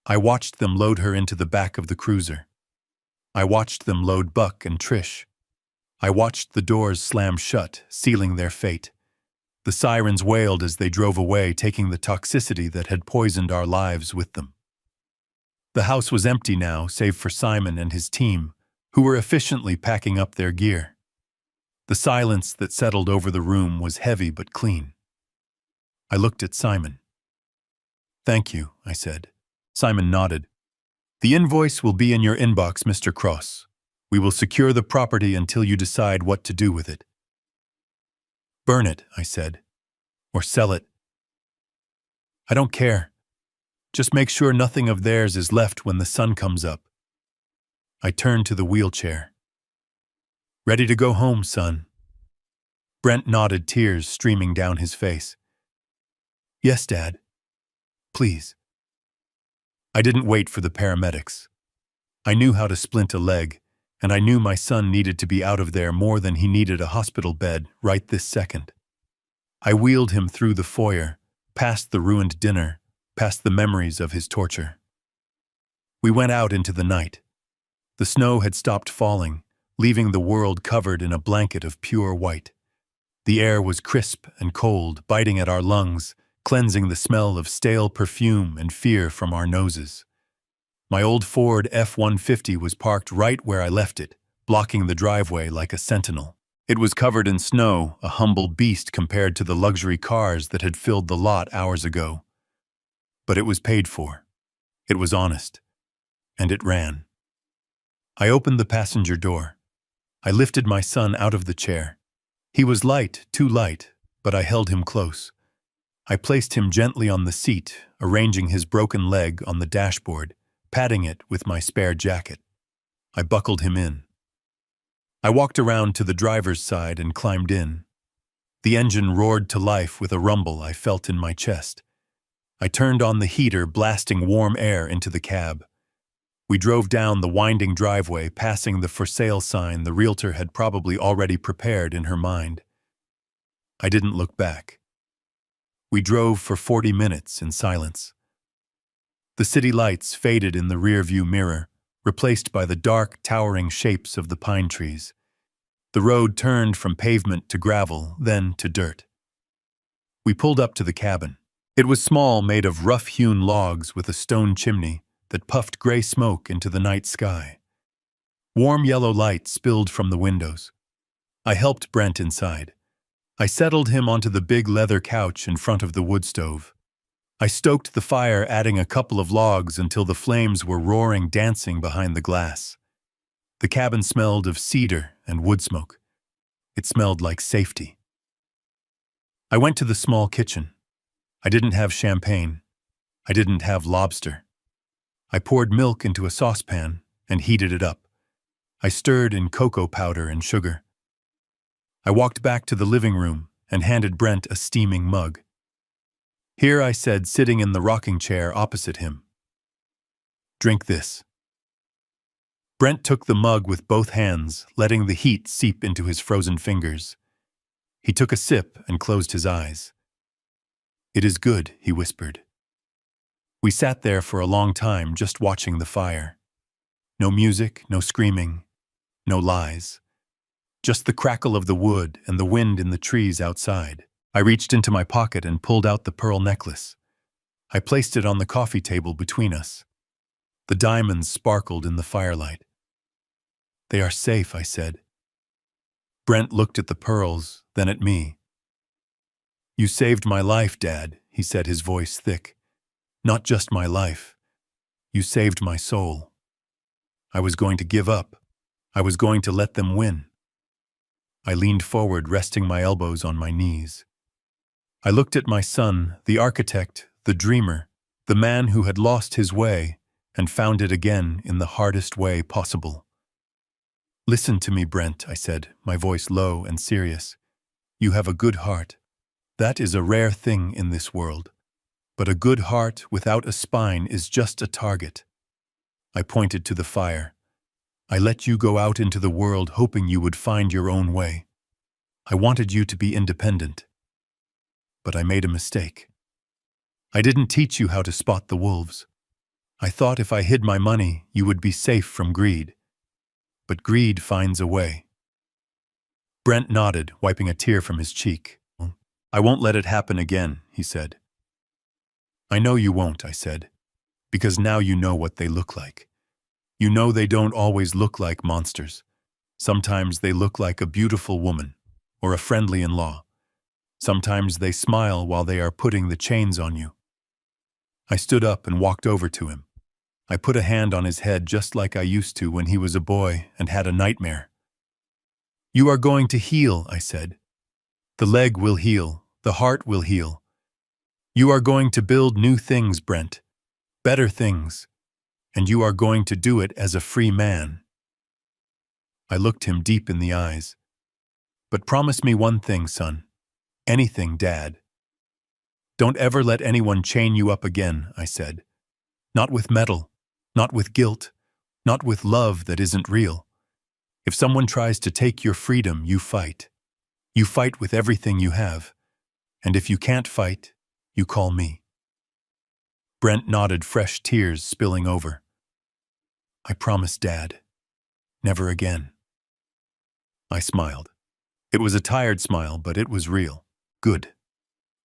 Speaker 1: I watched them load her into the back of the cruiser. I watched them load Buck and Trish. I watched the doors slam shut, sealing their fate. The sirens wailed as they drove away, taking the toxicity that had poisoned our lives with them. The house was empty now, save for Simon and his team, who were efficiently packing up their gear. The silence that settled over the room was heavy but clean. I looked at Simon. "Thank you," I said. Simon nodded. "The invoice will be in your inbox, Mr. Cross. We will secure the property until you decide what to do with it." "Burn it," I said. "Or sell it. I don't care. Just make sure nothing of theirs is left when the sun comes up." I turned to the wheelchair. "Ready to go home, son?" Brent nodded, tears streaming down his face. "Yes, Dad. Please." I didn't wait for the paramedics. I knew how to splint a leg, and I knew my son needed to be out of there more than he needed a hospital bed right this second. I wheeled him through the foyer, past the ruined dinner, past the memories of his torture. We went out into the night. The snow had stopped falling, leaving the world covered in a blanket of pure white. The air was crisp and cold, biting at our lungs, cleansing the smell of stale perfume and fear from our noses. My old Ford F-150 was parked right where I left it, blocking the driveway like a sentinel. It was covered in snow, a humble beast compared to the luxury cars that had filled the lot hours ago. But it was paid for. It was honest. And it ran. I opened the passenger door. I lifted my son out of the chair. He was light, too light, but I held him close. I placed him gently on the seat, arranging his broken leg on the dashboard, padding it with my spare jacket. I buckled him in. I walked around to the driver's side and climbed in. The engine roared to life with a rumble I felt in my chest. I turned on the heater, blasting warm air into the cab. We drove down the winding driveway, passing the for sale sign the realtor had probably already prepared in her mind. I didn't look back. We drove for 40 minutes in silence. The city lights faded in the rearview mirror, replaced by the dark, towering shapes of the pine trees. The road turned from pavement to gravel, then to dirt. We pulled up to the cabin. It was small, made of rough-hewn logs with a stone chimney that puffed gray smoke into the night sky. Warm yellow light spilled from the windows. I helped Brent inside. I settled him onto the big leather couch in front of the wood stove. I stoked the fire, adding a couple of logs until the flames were roaring, dancing behind the glass. The cabin smelled of cedar and wood smoke. It smelled like safety. I went to the small kitchen. I didn't have champagne. I didn't have lobster. I poured milk into a saucepan and heated it up. I stirred in cocoa powder and sugar. I walked back to the living room and handed Brent a steaming mug. "Here," I said, sitting in the rocking chair opposite him. "Drink this." Brent took the mug with both hands, letting the heat seep into his frozen fingers. He took a sip and closed his eyes. "It is good," he whispered. We sat there for a long time, just watching the fire. No music, no screaming, no lies. Just the crackle of the wood and the wind in the trees outside. I reached into my pocket and pulled out the pearl necklace. I placed it on the coffee table between us. The diamonds sparkled in the firelight. "They are safe," I said. Brent looked at the pearls, then at me. "You saved my life, Dad," he said, his voice thick. "Not just my life. You saved my soul. I was going to give up. I was going to let them win." I leaned forward, resting my elbows on my knees. I looked at my son, the architect, the dreamer, the man who had lost his way and found it again in the hardest way possible. "Listen to me, Brent," I said, my voice low and serious. "You have a good heart. That is a rare thing in this world. But a good heart without a spine is just a target." I pointed to the fire. "I let you go out into the world hoping you would find your own way. I wanted you to be independent. But I made a mistake. I didn't teach you how to spot the wolves. I thought if I hid my money, you would be safe from greed. But greed finds a way." Brent nodded, wiping a tear from his cheek. "I won't let it happen again," he said. "I know you won't," I said, "because now you know what they look like. You know they don't always look like monsters. Sometimes they look like a beautiful woman or a friendly in-law. Sometimes they smile while they are putting the chains on you." I stood up and walked over to him. I put a hand on his head just like I used to when he was a boy and had a nightmare. "You are going to heal," I said. "The leg will heal. The heart will heal. You are going to build new things, Brent. Better things. And you are going to do it as a free man." I looked him deep in the eyes. "But promise me one thing, son. Anything, Dad. Don't ever let anyone chain you up again," I said. "Not with metal, not with guilt, not with love that isn't real. If someone tries to take your freedom, you fight. You fight with everything you have. And if you can't fight, you call me." Brent nodded, fresh tears spilling over. "I promise, Dad. Never again." I smiled. It was a tired smile, but it was real. "Good.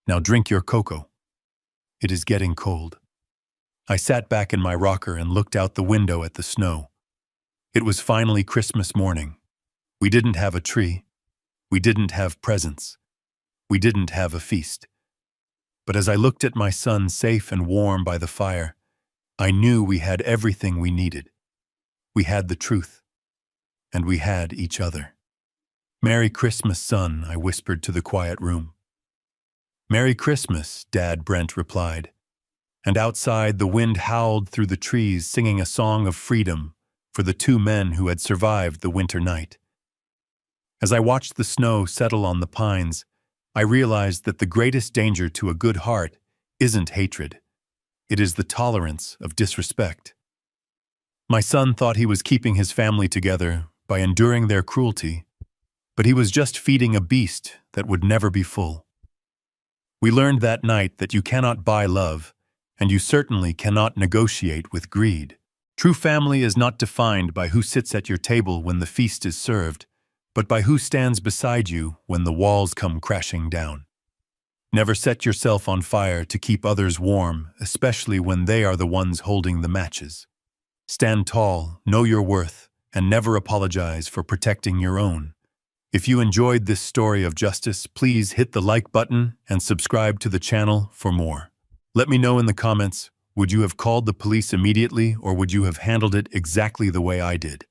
Speaker 1: Now drink your cocoa. It is getting cold." I sat back in my rocker and looked out the window at the snow. It was finally Christmas morning. We didn't have a tree. We didn't have presents. We didn't have a feast. But as I looked at my son safe and warm by the fire, I knew we had everything we needed. We had the truth. And we had each other. "Merry Christmas, son," I whispered to the quiet room. "Merry Christmas, Dad," Brent replied. And outside, the wind howled through the trees, singing a song of freedom for the two men who had survived the winter night. As I watched the snow settle on the pines, I realized that the greatest danger to a good heart isn't hatred. It is the tolerance of disrespect. My son thought he was keeping his family together by enduring their cruelty, but he was just feeding a beast that would never be full. We learned that night that you cannot buy love, and you certainly cannot negotiate with greed. True family is not defined by who sits at your table when the feast is served, but by who stands beside you when the walls come crashing down. Never set yourself on fire to keep others warm, especially when they are the ones holding the matches. Stand tall, know your worth, and never apologize for protecting your own. If you enjoyed this story of justice, please hit the like button and subscribe to the channel for more. Let me know in the comments, would you have called the police immediately or would you have handled it exactly the way I did?